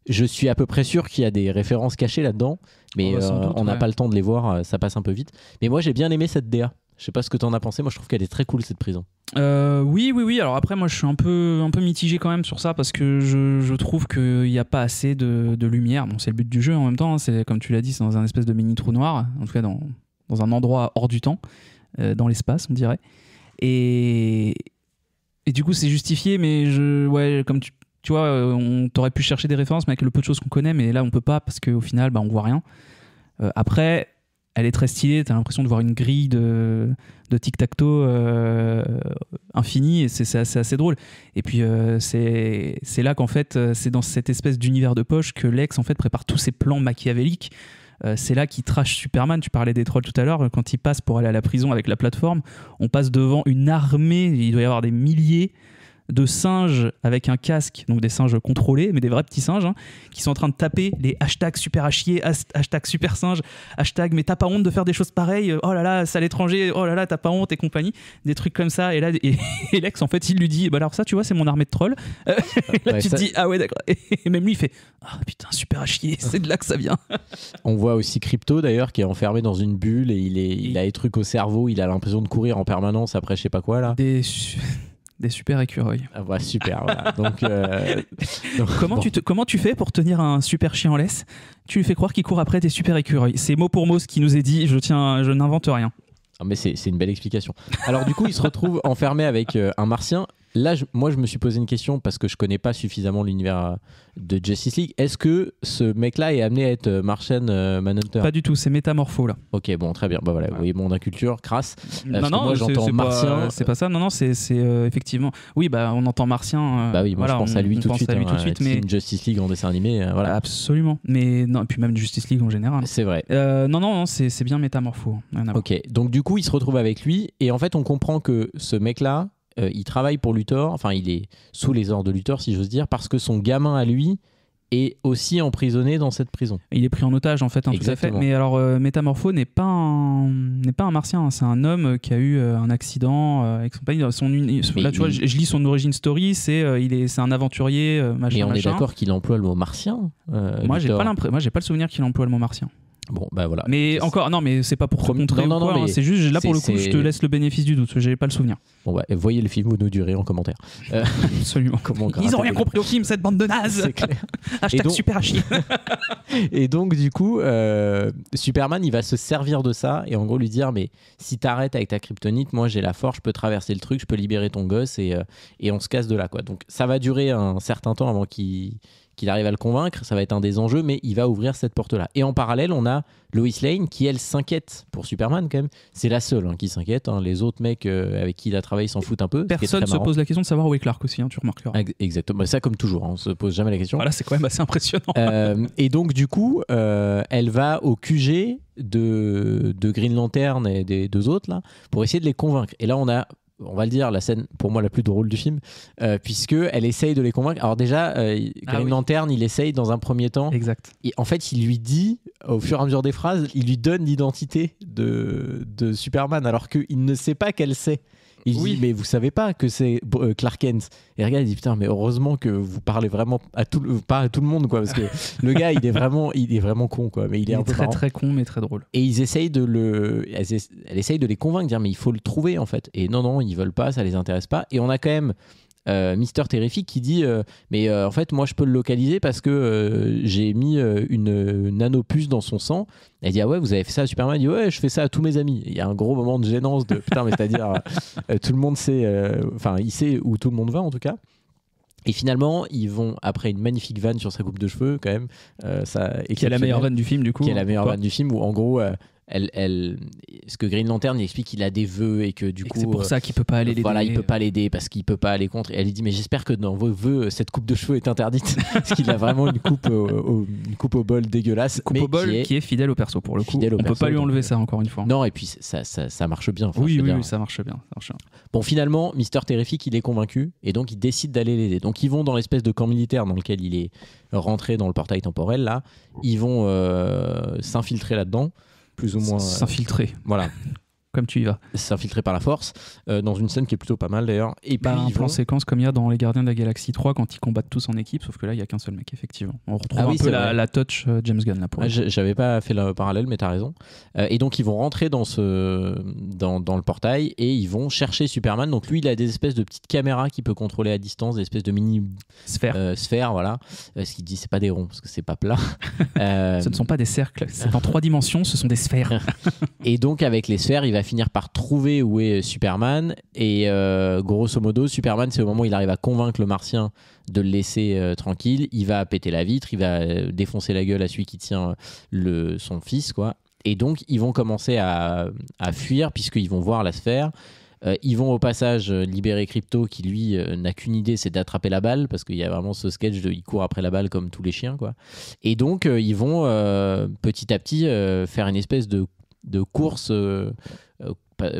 je suis à peu près sûr qu'il y a des références cachées là-dedans, mais on n'a pas le temps de les voir, ça passe un peu vite. Mais moi j'ai bien aimé cette DA. Je sais pas ce que t'en as pensé, moi je trouve qu'elle est très cool cette prison. Oui. Alors après moi je suis un peu mitigé quand même sur ça, parce que je trouve qu'il n'y a pas assez de lumière. Bon, c'est le but du jeu en même temps, hein. C'est comme tu l'as dit, c'est dans un espèce de mini trou noir, en tout cas dans un endroit hors du temps, dans l'espace on dirait. Et du coup c'est justifié, mais comme tu vois, on t'aurait pu chercher des références mais avec le peu de choses qu'on connaît, mais là on peut pas parce qu'au final on voit rien. Après elle est très stylée, t'as l'impression de voir une grille de tic-tac-toe infinie, et c'est assez drôle. Et puis c'est là qu'en fait, c'est dans cette espèce d'univers de poche que Lex en fait prépare tous ses plans machiavéliques. C'est là qu'il trash Superman. Tu parlais des trolls tout à l'heure, quand il passe pour aller à la prison avec la plateforme, on passe devant une armée, il doit y avoir des milliers de singes avec un casque, donc des singes contrôlés, mais des vrais petits singes, qui sont en train de taper les hashtags super à chier, hashtag super singe, hashtag mais t'as pas honte de faire des choses pareilles, oh là là, c'est à l'étranger, oh là là, t'as pas honte, et compagnie, des trucs comme ça. Et là, et Lex, en fait, il lui dit, bah alors ça, tu vois, c'est mon armée de trolls. Et là, tu te dis, ah ouais, d'accord. Et même lui, il fait, ah putain, super à chier, c'est de là que ça vient. On voit aussi Crypto d'ailleurs, qui est enfermé dans une bulle, et il a des trucs au cerveau, il a l'impression de courir en permanence après je sais pas quoi là. Des super écureuils. Ah bah super, voilà. Donc comment tu fais pour tenir un super chien en laisse? Tu lui fais croire qu'il court après tes super écureuils. C'est mot pour mot ce qui nous est dit, je n'invente rien. Ah mais c'est une belle explication. Alors du coup il se retrouve enfermé avec un martien. Là moi je me suis posé une question, parce que je connais pas suffisamment l'univers de Justice League. Est-ce que ce mec là est amené à être Martian Manhunter? Pas du tout, c'est Métamorpho là. Ok, bon, très bien, bah voilà, vous voyez mon inculture crasse. Non, moi j'entends Martien. C'est pas ça, non, c'est effectivement. Oui, bah on entend Martien. Bah oui, moi je pense à lui tout de suite. Mais une Justice League en dessin animé, voilà. Absolument. Mais non, et puis même Justice League en général. C'est vrai. Non, c'est bien Métamorpho. Ok, donc du coup il se retrouve avec lui, et en fait on comprend que ce mec là, il travaille pour Luthor, enfin il est sous les ordres de Luthor si j'ose dire, parce que son gamin à lui est aussi emprisonné dans cette prison. Il est pris en otage en fait, tout à fait. Mais alors Métamorpho n'est pas un martien, c'est un homme qui a eu un accident avec son pays. Là tu vois, je lis son origin story, c'est un aventurier machin. Et on est d'accord qu'il emploie le mot martien. Moi j'ai pas le souvenir qu'il emploie le mot martien. Bon bah voilà. Mais encore non, mais c'est pas pour te contrer ou quoi, c'est juste là pour le coup je te laisse le bénéfice du doute, j'ai pas le souvenir. Bon, bah, voyez le film, vous nous direz en commentaire. Absolument. Ils ont rien compris au film, cette bande de nazes. C'est clair. Hashtag donc, super à chier. Et donc, du coup, Superman, il va se servir de ça et en gros lui dire, mais si t'arrêtes avec ta kryptonite, moi j'ai la force, je peux traverser le truc, je peux libérer ton gosse et on se casse de là, quoi. Donc ça va durer un certain temps avant qu'il arrive à le convaincre, ça va être un des enjeux, mais il va ouvrir cette porte-là. Et en parallèle, on a Lois Lane qui, elle, s'inquiète pour Superman quand même. C'est la seule qui s'inquiète. Les autres mecs avec qui il a travaillé s'en foutent un peu. Personne ne se pose la question de savoir où est Clark aussi, tu remarqueras. Exactement. Ça, comme toujours, on se pose jamais la question. Voilà, c'est quand même assez impressionnant. Et donc, du coup, elle va au QG de Green Lantern et des deux autres là, pour essayer de les convaincre. Et là, on va le dire, la scène pour moi la plus drôle du film, puisque elle essaye de les convaincre. Alors déjà, Green Lantern, il essaye dans un premier temps. Exact. Et en fait, il lui dit, au fur et à mesure des phrases, il lui donne l'identité de Superman, alors qu'il ne sait pas qu'elle sait. Il dit, mais vous savez pas que c'est Clark Kent. Et regarde, il dit, putain, mais heureusement que vous parlez vraiment pas à tout le monde, quoi, parce que le gars, il est vraiment con, quoi. Mais il est un peu très marrant. Très con, mais très drôle. Et ils essayent elle essaye de les convaincre, dire, mais il faut le trouver, en fait. Et non, ils veulent pas, ça les intéresse pas. Et on a quand même Mister Terrific qui dit, mais en fait, moi, je peux le localiser parce que j'ai mis une nanopuce dans son sang. Elle dit, ah ouais, vous avez fait ça à Superman? Il dit, ouais, je fais ça à tous mes amis. Il y a un gros moment de gênance de putain, mais c'est-à-dire, tout le monde sait, il sait où tout le monde va en tout cas. Et finalement, ils vont, après une magnifique vanne sur sa coupe de cheveux, quand même. Qui est la meilleure vanne du film, du coup. Qui est la meilleure vanne du film, où en gros, ce que Green Lantern, il explique qu'il a des vœux et que du coup. C'est pour ça qu'il peut pas aller l'aider. Voilà, il peut pas l'aider parce qu'il peut pas aller contre. Et elle lui dit, mais j'espère que dans vos vœux, cette coupe de cheveux est interdite. Parce qu'il a vraiment une coupe au bol dégueulasse. Coupe au bol qui est fidèle au perso, pour le coup. On peut pas lui enlever ça, encore une fois. Non, et puis ça marche bien. Enfin, oui, ça marche bien. Bon, finalement, Mister Terrific, il est convaincu et donc il décide d'aller l'aider. Donc ils vont dans l'espèce de camp militaire dans lequel il est rentré dans le portail temporel. Là, ils vont s'infiltrer là-dedans, plus ou moins. S'infiltrer. Voilà. Comme tu y vas. S'infiltrer par la force, dans une scène qui est plutôt pas mal d'ailleurs. Et puis un plan séquence comme il y a dans Les Gardiens de la Galaxie 3 quand ils combattent tous en équipe, sauf que là il y a qu'un seul mec, effectivement. On retrouve un peu la touch James Gunn là pour. J'avais pas fait le parallèle, mais t'as raison. Et donc ils vont rentrer dans le portail et ils vont chercher Superman. Donc lui il a des espèces de petites caméras qu'il peut contrôler à distance, des espèces de mini sphères, voilà. Ce qu'il dit, c'est pas des ronds parce que c'est pas plat. Ce ne sont pas des cercles, c'est en 3 dimensions, ce sont des sphères. Et donc avec les sphères, il va finir par trouver où est Superman et grosso modo Superman, c'est au moment où il arrive à convaincre le Martien de le laisser tranquille. Il va péter la vitre, il va défoncer la gueule à celui qui tient son fils, quoi. Et donc ils vont commencer à fuir puisqu'ils vont voir la sphère. Ils vont au passage libérer Crypto qui lui n'a qu'une idée, c'est d'attraper la balle, parce qu'il y a vraiment ce sketch de il court après la balle comme tous les chiens, quoi. Et donc ils vont petit à petit faire une espèce de course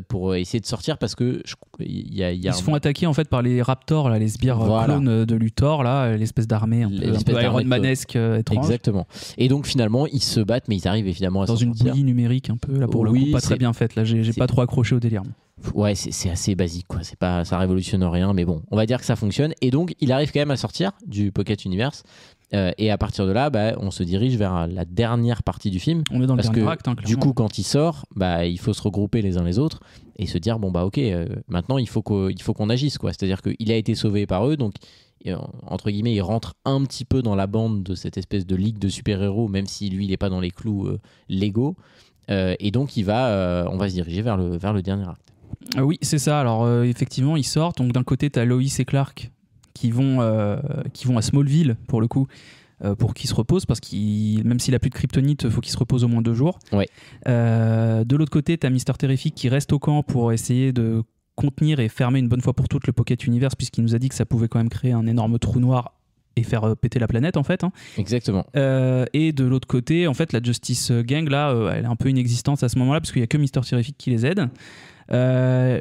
pour essayer de sortir, parce que ils se font attaquer en fait par les Raptors là, les sbires clones de Luthor là, l'espèce d'armée un peu Iron Manesque étrange. Exactement. Et donc finalement ils se battent, mais ils arrivent évidemment à dans une bouillie numérique un peu là, pour le coup pas très bien faite là, j'ai pas trop accroché au délire. Ouais, c'est assez basique, quoi. C'est pas, ça révolutionne rien, mais bon, on va dire que ça fonctionne. Et donc il arrive quand même à sortir du Pocket Universe. Et à partir de là, on se dirige vers la dernière partie du film. On est dans parce le dernier que, acte, clairement. Du coup, quand il sort, il faut se regrouper les uns les autres et se dire ok, maintenant il faut qu'on agisse, quoi. C'est-à-dire qu'il a été sauvé par eux, donc entre guillemets, il rentre un petit peu dans la bande de cette espèce de ligue de super-héros, même si lui, il n'est pas dans les clous légaux. Et donc, on va se diriger vers le dernier acte. Oui, c'est ça. Alors, effectivement, ils sortent. Donc, d'un côté, tu as Lois et Clark qui vont à Smallville pour le coup, pour qu'il se repose, parce qu'il, même s'il a plus de kryptonite, il faut qu'il se repose au moins 2 jours. Ouais. De l'autre côté, tu as Mister Terrific qui reste au camp pour essayer de contenir et fermer une bonne fois pour toutes le Pocket Universe, puisqu'il nous a dit que ça pouvait quand même créer un énorme trou noir et faire péter la planète en fait. Exactement. Et de l'autre côté, en fait, la Justice Gang là, elle est un peu inexistante à ce moment-là, parce qu'il n'y a que Mister Terrific qui les aide.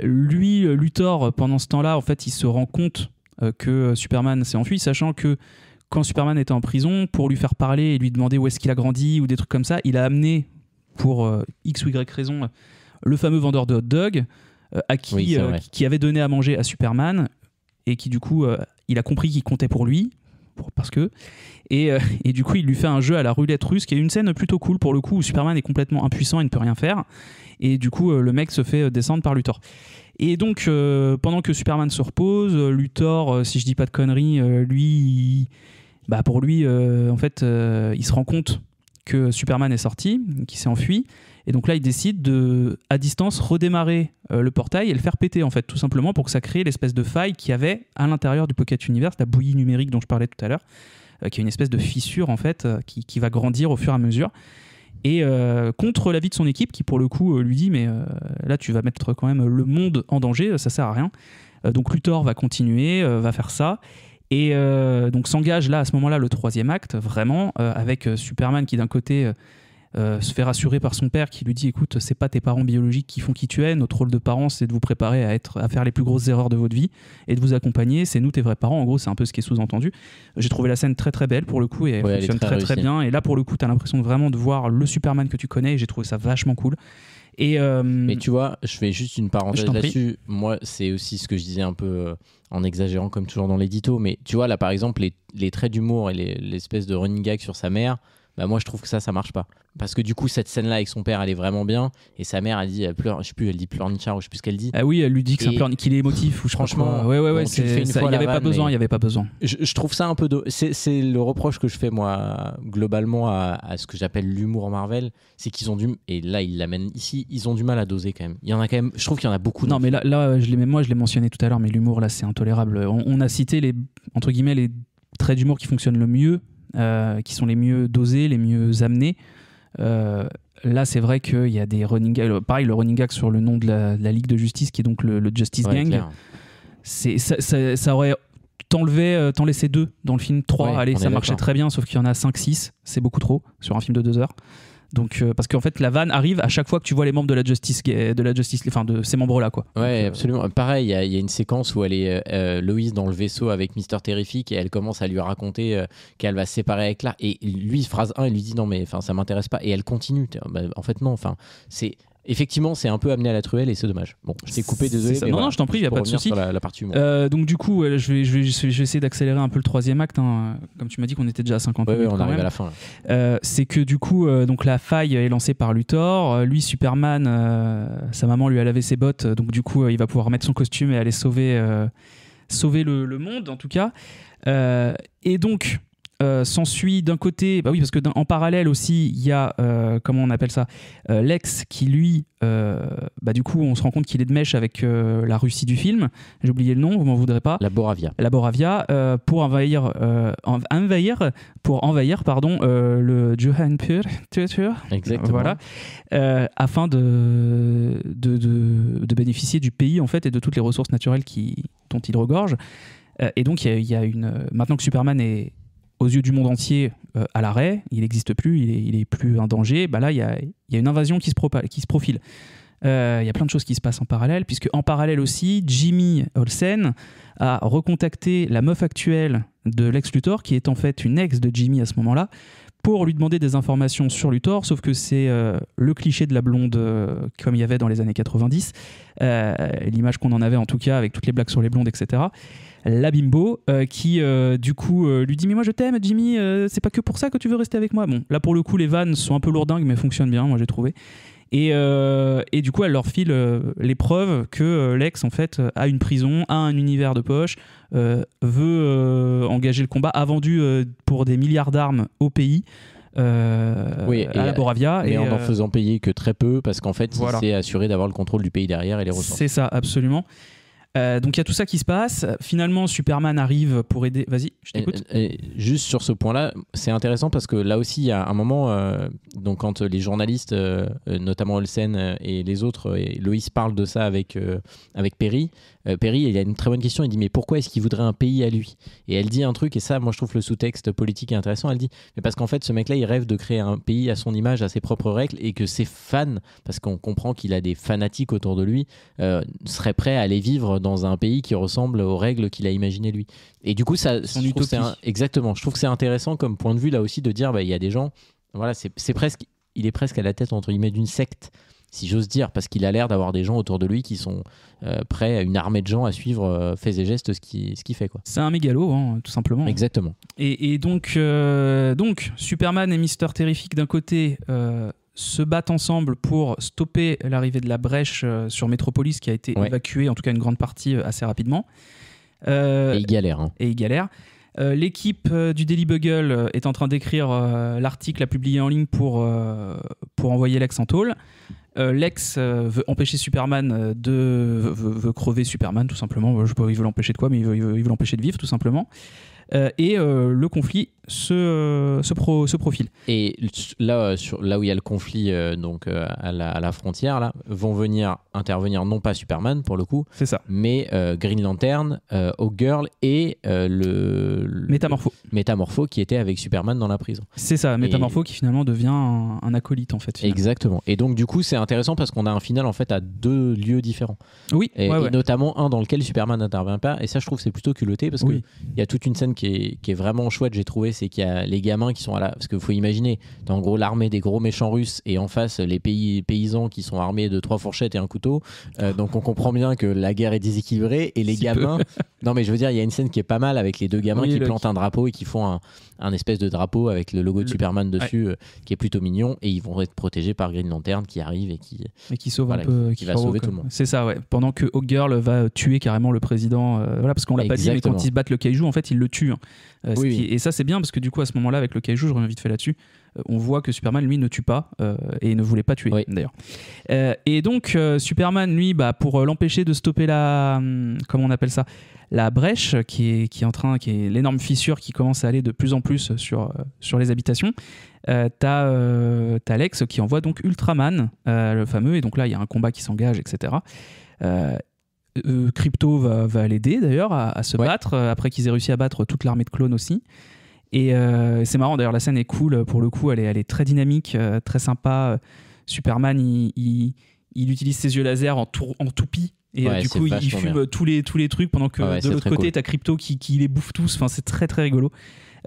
Lui, Luthor, pendant ce temps-là, en fait, il se rend compte que Superman s'est enfui, sachant que quand Superman était en prison, pour lui faire parler et lui demander où est-ce qu'il a grandi ou des trucs comme ça, il a amené, pour X ou Y raison, le fameux vendeur de hot dog qui avait donné à manger à Superman, et qui du coup il a compris qu'il comptait pour lui, et du coup il lui fait un jeu à la roulette russe, qui est une scène plutôt cool pour le coup, où Superman est complètement impuissant et ne peut rien faire, et du coup le mec se fait descendre par Luthor. Et donc, pendant que Superman se repose, Luthor, si je dis pas de conneries, pour lui, en fait, il se rend compte que Superman est sorti, qu'il s'est enfui. Et donc là, il décide de, à distance, redémarrer le portail et le faire péter, en fait, tout simplement pour que ça crée l'espèce de faille qu'il y avait à l'intérieur du Pocket Universe, la bouillie numérique dont je parlais tout à l'heure, qui est une espèce de fissure, en fait, qui va grandir au fur et à mesure. Et contre l'avis de son équipe, qui pour le coup lui dit mais là tu vas mettre quand même le monde en danger, ça sert à rien. Donc Luthor va continuer, va faire ça. Et donc s'engage là à ce moment-là le 3e acte, vraiment, avec Superman qui d'un côté se fait rassurer par son père qui lui dit écoute, c'est pas tes parents biologiques qui font qui tu es, notre rôle de parents c'est de vous préparer à faire les plus grosses erreurs de votre vie et de vous accompagner, c'est nous tes vrais parents, en gros c'est un peu ce qui est sous-entendu. J'ai trouvé la scène très très belle pour le coup et elle fonctionne très très bien, et là pour le coup t'as l'impression vraiment de voir le Superman que tu connais et j'ai trouvé ça vachement cool. Et mais tu vois, je fais juste une parenthèse là-dessus. Moi, c'est aussi ce que je disais un peu en exagérant comme toujours dans l'édito, mais tu vois là par exemple les traits d'humour et l'espèce de running gag sur sa mère, bah moi je trouve que ça marche pas, parce que du coup cette scène là avec son père elle est vraiment bien, et sa mère elle dit pleure, je sais plus, elle dit pleurnichard ou je sais plus ce qu'elle dit. Ah oui, elle lui dit que qu'il est émotif, ou franchement ouais bon, il y avait pas besoin. Je trouve ça un peu c'est le reproche que je fais moi globalement à ce que j'appelle l'humour Marvel, c'est qu'ils ont et là ils l'amènent ici, ils ont du mal à doser quand même. Il y en a quand même, je trouve qu'il y en a beaucoup. Non mais là je l'ai mentionné tout à l'heure, mais l'humour là c'est intolérable. On a cité les entre guillemets les traits d'humour qui fonctionnent le mieux, qui sont les mieux dosés, les mieux amenés. Là, c'est vrai qu'il y a des running gags. Pareil, le running gag sur le nom de la Ligue de Justice, qui est donc le Justice Gang. Ça aurait t'en laissé 2 dans le film, 3. Ouais, allez, ça marchait très bien, sauf qu'il y en a 5, 6. C'est beaucoup trop sur un film de 2 heures. Donc, parce qu'en fait, la vanne arrive à chaque fois que tu vois les membres de la Justice, enfin de ces membres-là, quoi. Ouais, donc, absolument. Pareil, il y a une séquence où elle est Loïs dans le vaisseau avec Mister Terrific et elle commence à lui raconter qu'elle va se séparer avec Clark. Et lui, phrase 1, il lui dit non, mais ça m'intéresse pas. Et elle continue. En fait, non. C'est. Effectivement, c'est un peu amené à la truelle et c'est dommage. Bon, je t'ai coupé, désolé. Mais non, voilà, je t'en prie, il n'y a pas de souci. La partie donc, du coup, je vais essayer d'accélérer un peu le 3e acte. Hein. Comme tu m'as dit qu'on était déjà à 50 minutes. On arrive à la fin. C'est que du coup, donc, la faille est lancée par Luthor. Lui, Superman, sa maman lui a lavé ses bottes. Donc, du coup, il va pouvoir mettre son costume et aller sauver le monde, en tout cas. Et donc. S'ensuit d'un côté, bah oui, parce que en parallèle aussi, il y a comment on appelle ça, Lex qui lui, du coup, on se rend compte qu'il est de mèche avec la Russie du film. J'ai oublié le nom, vous m'en voudrez pas. La Boravia. Pour envahir, le Johanpur. Exactement. Voilà. Afin de bénéficier du pays en fait et de toutes les ressources naturelles dont il regorge. Et donc il y a maintenant que Superman est aux yeux du monde entier à l'arrêt, il n'existe plus, il est plus un danger, là il y a une invasion qui se profile. Il y a plein de choses qui se passent en parallèle, puisque en parallèle aussi, Jimmy Olsen a recontacté la meuf actuelle de Lex Luthor, qui est en fait une ex de Jimmy à ce moment-là, pour lui demander des informations sur Luthor, sauf que c'est le cliché de la blonde comme il y avait dans les années 90, l'image qu'on en avait en tout cas, avec toutes les blagues sur les blondes, etc. La bimbo qui du coup lui dit mais moi je t'aime Jimmy, c'est pas que pour ça que tu veux rester avec moi. Bon, là pour le coup les vannes sont un peu lourdingues mais fonctionnent bien, moi j'ai trouvé. Et du coup elle leur file les preuves que Lex en fait a une prison, a un univers de poche, veut engager le combat, a vendu pour des milliards d'armes au pays. À la Boravia, et en faisant payer que très peu, parce qu'en fait il s'est assuré d'avoir le contrôle du pays derrière et les ressources. C'est ça, absolument. Donc il y a tout ça qui se passe. Finalement, Superman arrive pour aider. Vas-y, je t'écoute. Et juste sur ce point-là, c'est intéressant parce que là aussi, il y a un moment, donc quand les journalistes, notamment Olsen et les autres, et Loïs parlent de ça avec Perry. Perry, il a une très bonne question. Il dit mais pourquoi est-ce qu'il voudrait un pays à lui ? Et elle dit un truc, et ça, moi je trouve le sous-texte politique est intéressant. Elle dit mais parce qu'en fait, ce mec-là, il rêve de créer un pays à son image, à ses propres règles, et que ses fans, parce qu'on comprend qu'il a des fanatiques autour de lui, seraient prêts à aller vivre dans un pays qui ressemble aux règles qu'il a imaginées lui. Et du coup, exactement. Je trouve que c'est intéressant comme point de vue là aussi de dire, il y a des gens, voilà, il est presque à la tête entre guillemets d'une secte, si j'ose dire, parce qu'il a l'air d'avoir des gens autour de lui qui sont prêts, une armée de gens à suivre faits et gestes ce qu'il fait, quoi. C'est un mégalo, hein, tout simplement. Exactement. Et donc Superman et Mister Terrific d'un côté se battent ensemble pour stopper l'arrivée de la brèche sur Metropolis qui a été évacuée, en tout cas une grande partie assez rapidement. Et ils galèrent. Hein. Et ils galèrent. L'équipe du Daily Bugle est en train d'écrire l'article à publier en ligne pour envoyer Lex en tôle. Lex veut empêcher Superman veut crever Superman tout simplement. Je sais pas, il veut l'empêcher de quoi, mais il veut l'empêcher de vivre tout simplement. Et le conflit se profile. Et là où il y a le conflit à la frontière, là, vont venir intervenir non pas Superman pour le coup, c'est ça, mais Green Lantern, Hawkgirl et le Métamorpho qui était avec Superman dans la prison. C'est ça, Métamorpho qui finalement devient un acolyte en fait. Finalement. Exactement. Et donc du coup c'est intéressant parce qu'on a un final en fait à 2 lieux différents. Oui. Et notamment un dans lequel Superman n'intervient pas. Et ça je trouve c'est plutôt culotté parce que il y a toute une scène qui est vraiment chouette, j'ai trouvé, c'est qu'il y a les gamins qui sont parce qu'il faut imaginer, t'as en gros l'armée des gros méchants russes et en face les paysans qui sont armés de 3 fourchettes et un couteau. Donc on comprend bien que la guerre est déséquilibrée et les gamins. Non mais je veux dire, il y a une scène qui est pas mal avec les 2 gamins qui plantent un drapeau et qui font un espèce de drapeau avec le logo de Superman dessus qui est plutôt mignon, et ils vont être protégés par Green Lantern qui arrive et qui sauve un peu, qui va sauver tout le monde. C'est ça, ouais. Pendant que Hawkgirl va tuer carrément le président, parce qu'on l'a pas dit, mais quand ils se battent le kaiju, en fait, il le tue. Et ça, c'est bien parce que du coup, à ce moment-là, avec le kaiju, je reviens vite fait là-dessus, on voit que Superman, lui, ne tue pas et ne voulait pas tuer, d'ailleurs. Et donc, Superman, lui, pour l'empêcher de stopper comment on appelle ça, la brèche qui est l'énorme fissure qui commence à aller de plus en plus sur les habitations. T'as Lex qui envoie donc Ultraman, le fameux, et donc là il y a un combat qui s'engage, etc. Crypto va l'aider d'ailleurs à se battre après qu'ils aient réussi à battre toute l'armée de clones aussi. Et c'est marrant d'ailleurs, la scène est cool pour le coup, elle est très dynamique, très sympa. Superman il utilise ses yeux laser en toupie. Et du coup, il fume tous les trucs pendant que de l'autre côté, t'as Crypto qui les bouffe tous. Enfin, c'est très très rigolo.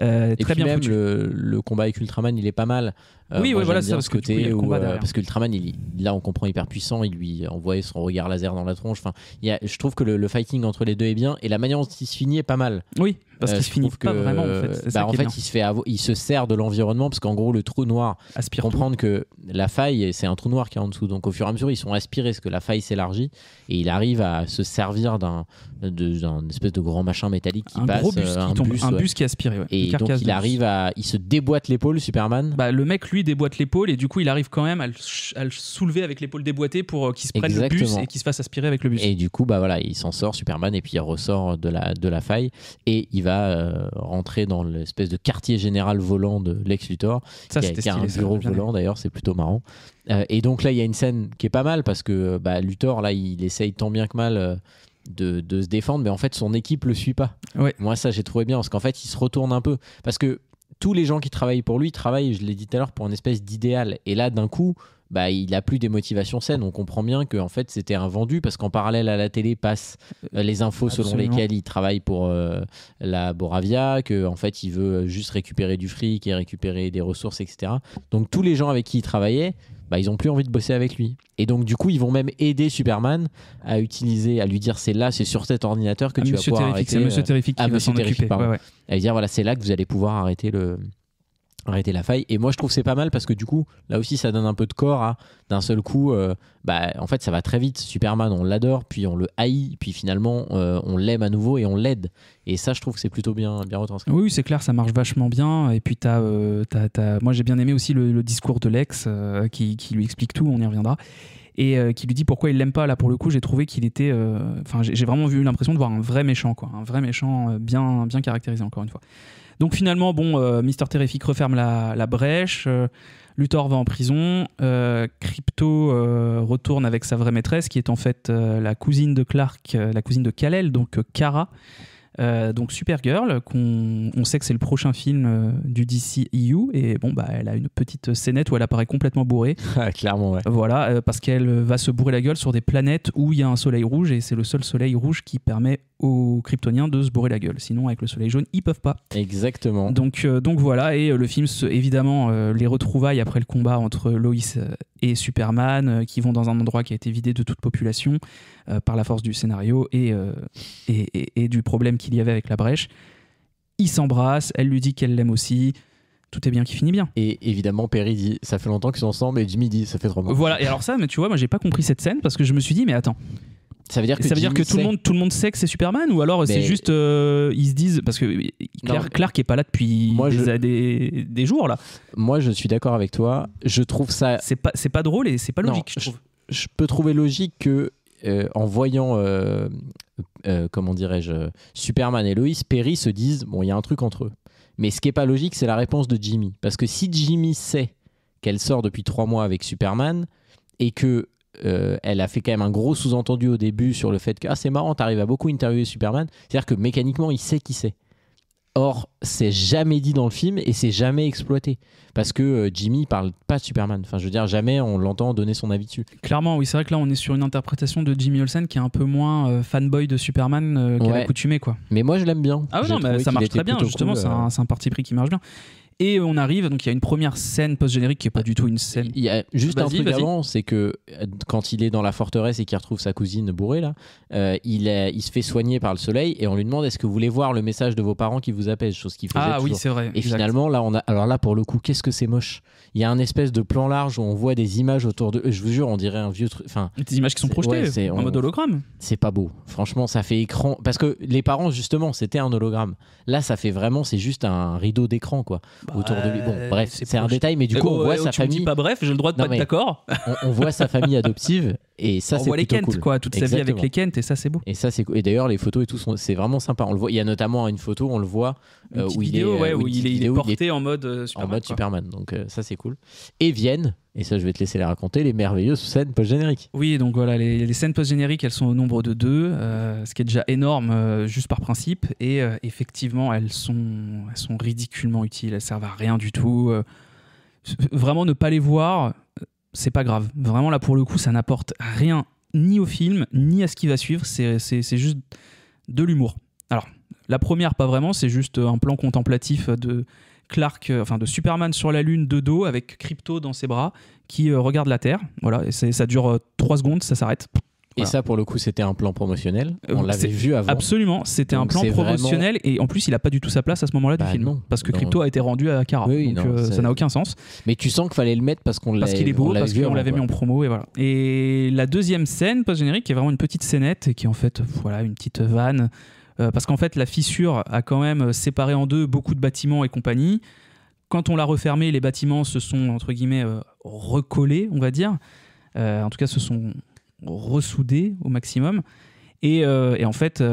Et très puis bien même foutu. Le combat avec Ultraman, il est pas mal. Voilà, c'est ce côté où, parce que Ultraman, là, on comprend, hyper puissant. Il lui envoie son regard laser dans la tronche. Enfin, je trouve que le fighting entre les deux est bien, et la manière dont il se finit est pas mal. Oui, parce qu'il se finit pas vraiment en fait. Il se sert de l'environnement, parce qu'en gros, le trou noir, aspire comprendre que la faille, c'est un trou noir qui est en dessous. Donc au fur et à mesure, ils sont aspirés, parce que la faille s'élargit, et il arrive à se servir d'un espèce de grand machin métallique qui passe. Gros bus qui tombe, un bus qui est aspiré. Et donc il se déboîte l'épaule, Superman. Le mec lui déboîte l'épaule, et du coup il arrive quand même à le soulever avec l'épaule déboîtée pour qu'il se prenne le bus et qu'il se fasse aspirer avec le bus. Et du coup il s'en sort, Superman, et puis il ressort de la faille, et il va rentrer dans l'espèce de quartier général volant de Lex Luthor, qui a un bureau volant d'ailleurs, c'est plutôt marrant. Et donc là il y a une scène qui est pas mal parce que Luthor là il essaye tant bien que mal de se défendre, mais en fait son équipe le suit pas. Moi ça j'ai trouvé bien, parce qu'en fait il se retourne un peu, parce que tous les gens qui travaillent pour lui travaillent, je l'ai dit tout à l'heure, pour une espèce d'idéal, et là d'un coup il a plus des motivations saines. On comprend bien que en fait c'était un vendu, parce qu'en parallèle à la télé passent les infos selon lesquelles il travaille pour la Boravia, que en fait il veut juste récupérer du fric et récupérer des ressources, etc. Donc tous les gens avec qui il travaillait, ils ont plus envie de bosser avec lui, et donc du coup ils vont même aider Superman à lui dire c'est sur cet ordinateur que tu vas pouvoir arrêter. C'est Monsieur Terrific qui va s'en occuper. À lui dire c'est là que vous allez pouvoir arrêter la faille. Et moi je trouve que c'est pas mal, parce que du coup là aussi ça donne un peu de corps à d'un seul coup en fait ça va très vite. Superman, on l'adore, puis on le haït, puis finalement on l'aime à nouveau et on l'aide, et ça je trouve que c'est plutôt bien retranscrit. Oui, c'est clair, ça marche vachement bien. Et puis moi j'ai bien aimé aussi le discours de Lex qui lui explique tout, on y reviendra, et qui lui dit pourquoi il l'aime pas. Là pour le coup j'ai trouvé qu'il était j'ai vraiment eu l'impression de voir un vrai méchant, un vrai méchant bien caractérisé, encore une fois. Donc finalement, Mister Terrific referme la brèche, Luthor va en prison, Crypto retourne avec sa vraie maîtresse, qui est en fait la cousine de Clark, la cousine de Kal-El, donc Kara. Donc Supergirl, on sait que c'est le prochain film du DCEU, et elle a une petite scénette où elle apparaît complètement bourrée. Clairement, ouais. Voilà, parce qu'elle va se bourrer la gueule sur des planètes où il y a un soleil rouge, et c'est le seul soleil rouge qui permet aux Kryptoniens de se bourrer la gueule. Sinon, avec le soleil jaune, ils peuvent pas. Exactement. Donc voilà, et le film, évidemment, les retrouvailles après le combat entre Lois et Superman, qui vont dans un endroit qui a été vidé de toute population par la force du scénario et du problème qu'il y avait avec la brèche. Ils s'embrassent, elle lui dit qu'elle l'aime aussi. tout est bien qui finit bien. Et évidemment, Perry dit ça fait longtemps qu'ils sont ensemble, et Jimmy dit ça fait 3 mois. Voilà, et alors ça, mais tu vois, moi j'ai pas compris cette scène parce que je me suis dit, mais attends. Ça veut dire que, tout le monde sait que c'est Superman, ou alors c'est juste ils se disent, parce que Clark est pas là depuis des jours là. Moi je suis d'accord avec toi, je trouve ça c'est pas drôle et c'est pas logique. Je peux trouver logique que en voyant comment dirais-je Superman et Lois, Perry se disent bon, il y a un truc entre eux. Mais ce qui est pas logique, c'est la réponse de Jimmy, parce que si Jimmy sait qu'elle sort depuis 3 mois avec Superman et que elle a fait quand même un gros sous-entendu au début sur le fait que c'est marrant, t'arrives à beaucoup interviewer Superman, c'est-à-dire que mécaniquement il sait qui c'est. Or c'est jamais dit dans le film et c'est jamais exploité parce que Jimmy parle pas de Superman, enfin je veux dire jamais on l'entend donner son avis dessus. Clairement oui, c'est vrai que là on est sur une interprétation de Jimmy Olsen qui est un peu moins fanboy de Superman qu'à l'accoutumée quoi. Mais moi je l'aime bien. Ah ouais, non mais ça marche très bien justement, cool, c'est un parti pris qui marche bien. Et on arrive, donc il y a une première scène post-générique qui n'est pas du tout une scène. Il y a juste un truc avant, c'est que quand il est dans la forteresse et qu'il retrouve sa cousine bourrée, là, il se fait soigner par le soleil et on lui demande est-ce que vous voulez voir le message de vos parents qui vous apaise, chose qu'il faisait toujours. Oui, c'est vrai. Et finalement, là, alors là, pour le coup, qu'est-ce que c'est moche. Il y a un espèce de plan large où on voit des images autour de. Je vous jure, on dirait un vieux truc. Des images qui sont projetées en mode hologramme. C'est pas beau. Franchement, ça fait écran. Parce que les parents, justement, c'était un hologramme. Là, ça fait vraiment, c'est juste un rideau d'écran, quoi. Autour de lui. Bon, bref, c'est un détail, mais du coup, on voit sa famille. Tu me dis pas bref, j'ai le droit de pas être d'accord. On voit sa famille adoptive et ça, c'est plutôt cool. On voit les Kent, quoi, toute sa vie avec les Kent et ça, c'est beau. Et ça, c'est cool. Et d'ailleurs, les photos et tout, c'est vraiment sympa. On le voit. Il y a notamment une photo, on le voit où il est porté en mode Superman. En mode Superman. Donc ça, c'est cool. Et viennent. Et ça, je vais te laisser les raconter, les merveilleuses scènes post-génériques. Oui, donc voilà, les scènes post-génériques, elles sont au nombre de 2, ce qui est déjà énorme juste par principe. Et effectivement, elles sont ridiculement utiles, elles servent à rien du tout. Vraiment, ne pas les voir, c'est pas grave. Vraiment, là, pour le coup, ça n'apporte rien ni au film, ni à ce qui va suivre. C'est juste de l'humour. Alors, la première, pas vraiment, c'est juste un plan contemplatif de Clark, de Superman sur la Lune de dos avec Krypto dans ses bras qui regarde la Terre. Voilà, et ça dure 3 secondes, ça s'arrête. Et ça, pour le coup, c'était un plan promotionnel. On l'avait vu avant. Absolument, c'était un plan promotionnel vraiment... et en plus, il n'a pas du tout sa place à ce moment-là du film. Non, parce que Krypto a été rendu à Kara. Oui, donc ça n'a aucun sens. Mais tu sens qu'il fallait le mettre parce qu'il est beau, parce qu'on l'avait mis en promo et voilà. Et la deuxième scène post-générique qui est vraiment une petite scénette et qui est en fait une petite vanne. Parce qu'en fait, la fissure a quand même séparé en deux beaucoup de bâtiments et compagnie. Quand on l'a refermé, les bâtiments se sont, entre guillemets, recollés, on va dire. En tout cas, se sont ressoudés au maximum. Et en fait,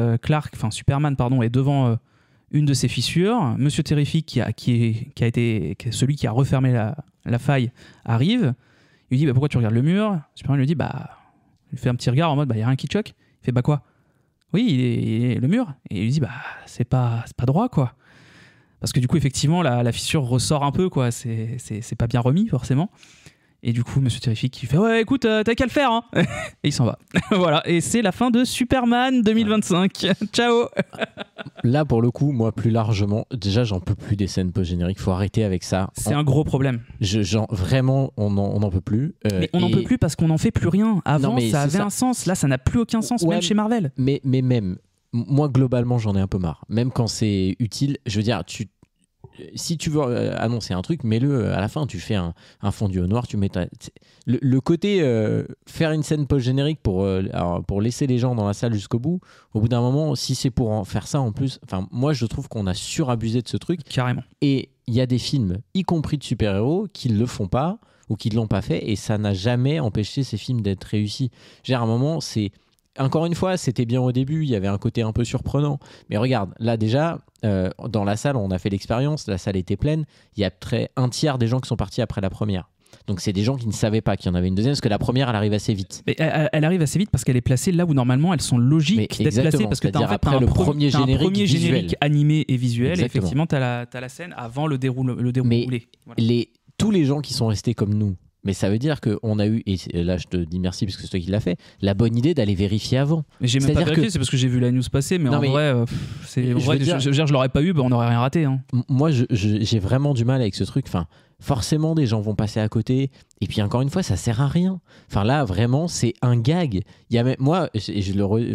Superman est devant une de ces fissures. Monsieur Terrific, qui a été celui qui a refermé la faille, arrive. Il lui dit pourquoi tu regardes le mur? Superman lui dit il fait un petit regard en mode il y a rien qui te choque. Il fait quoi? Oui, il est le mur. Et il lui dit c'est pas droit quoi. Parce que du coup effectivement la fissure ressort un peu quoi. C'est pas bien remis forcément. Et du coup Monsieur Terrific il fait ouais écoute t'as qu'à le faire hein. Et il s'en va. Voilà, et c'est la fin de Superman 2025. Ciao. Là pour le coup moi plus largement déjà j'en peux plus des scènes post-génériques, faut arrêter avec ça. C'est un gros problème. Vraiment on n'en peut plus. Mais on n'en peut plus parce qu'on n'en fait plus rien. Avant ça avait un sens, là ça n'a plus aucun sens même chez Marvel. Mais même moi globalement j'en ai un peu marre. Même quand c'est utile, je veux dire si tu veux annoncer un truc, mets-le à la fin. Tu fais un fondu au noir, tu mets le côté faire une scène post-générique pour laisser les gens dans la salle jusqu'au bout. Au bout d'un moment, si c'est pour en faire ça en plus, moi je trouve qu'on a surabusé de ce truc. Carrément. Et il y a des films, y compris de super-héros, qui le font pas ou qui l'ont pas fait, et ça n'a jamais empêché ces films d'être réussis. À un moment, c'est encore une fois, c'était bien au début, il y avait un côté un peu surprenant. Mais regarde, là déjà, dans la salle, on a fait l'expérience, la salle était pleine. Il y a un tiers des gens qui sont partis après la première. Donc c'est des gens qui ne savaient pas qu'il y en avait une deuxième, parce que la première, elle arrive assez vite. Mais elle arrive assez vite parce qu'elle est placée là où normalement elles sont logiques d'être placées. Parce que t'as un premier générique animé et visuel. Exactement. Et effectivement, t'as la scène avant le déroulé. Mais voilà. Tous les gens qui sont restés comme nous, mais ça veut dire qu'on a eu, et là je te dis merci parce que c'est toi qui l'as fait, la bonne idée d'aller vérifier avant. Mais j'ai même pas vérifié, c'est parce que j'ai vu la news passer, mais en vrai, je l'aurais pas eu, on n'aurait rien raté. Hein. Moi j'ai vraiment du mal avec ce truc. forcément des gens vont passer à côté. Et puis encore une fois, ça sert à rien. Enfin là, vraiment, c'est un gag. Il y a même, moi,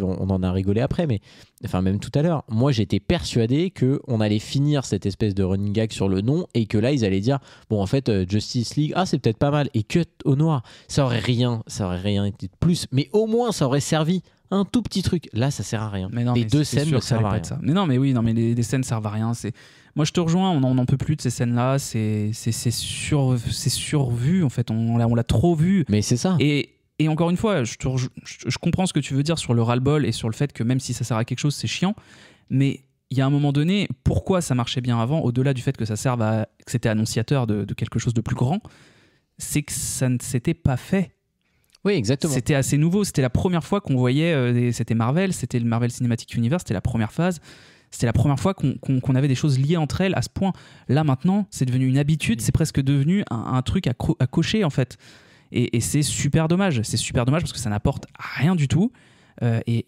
on en a rigolé après, mais enfin même tout à l'heure, moi j'étais persuadé qu'on allait finir cette espèce de running gag sur le nom et que là ils allaient dire bon en fait Justice League, c'est peut-être pas mal et cut au noir. Ça aurait rien été de plus, mais au moins ça aurait servi un tout petit truc. Là, ça sert à rien. Mais non, les mais deux c'est scènes sûr ne que ça servent allait à pas rien. être ça. Mais non, mais oui, non, mais les scènes servent à rien. Moi, je te rejoins. On n'en peut plus de ces scènes-là. C'est survu en fait. On l'a trop vu. Mais c'est ça. Et encore une fois, je comprends ce que tu veux dire sur le ras-le-bol et sur le fait que même si ça sert à quelque chose, c'est chiant. Mais il y a un moment donné, pourquoi ça marchait bien avant, au-delà du fait que ça serve que c'était annonciateur de quelque chose de plus grand, c'est que ça ne s'était pas fait. Oui, exactement. C'était assez nouveau. C'était la première fois qu'on voyait. C'était Marvel, c'était le Marvel Cinematic Universe, c'était la première phase. C'était la première fois qu'on avait des choses liées entre elles à ce point. Là, maintenant, c'est devenu une habitude. C'est presque devenu un truc à cocher, en fait. Et c'est super dommage. C'est super dommage parce que ça n'apporte rien du tout. Et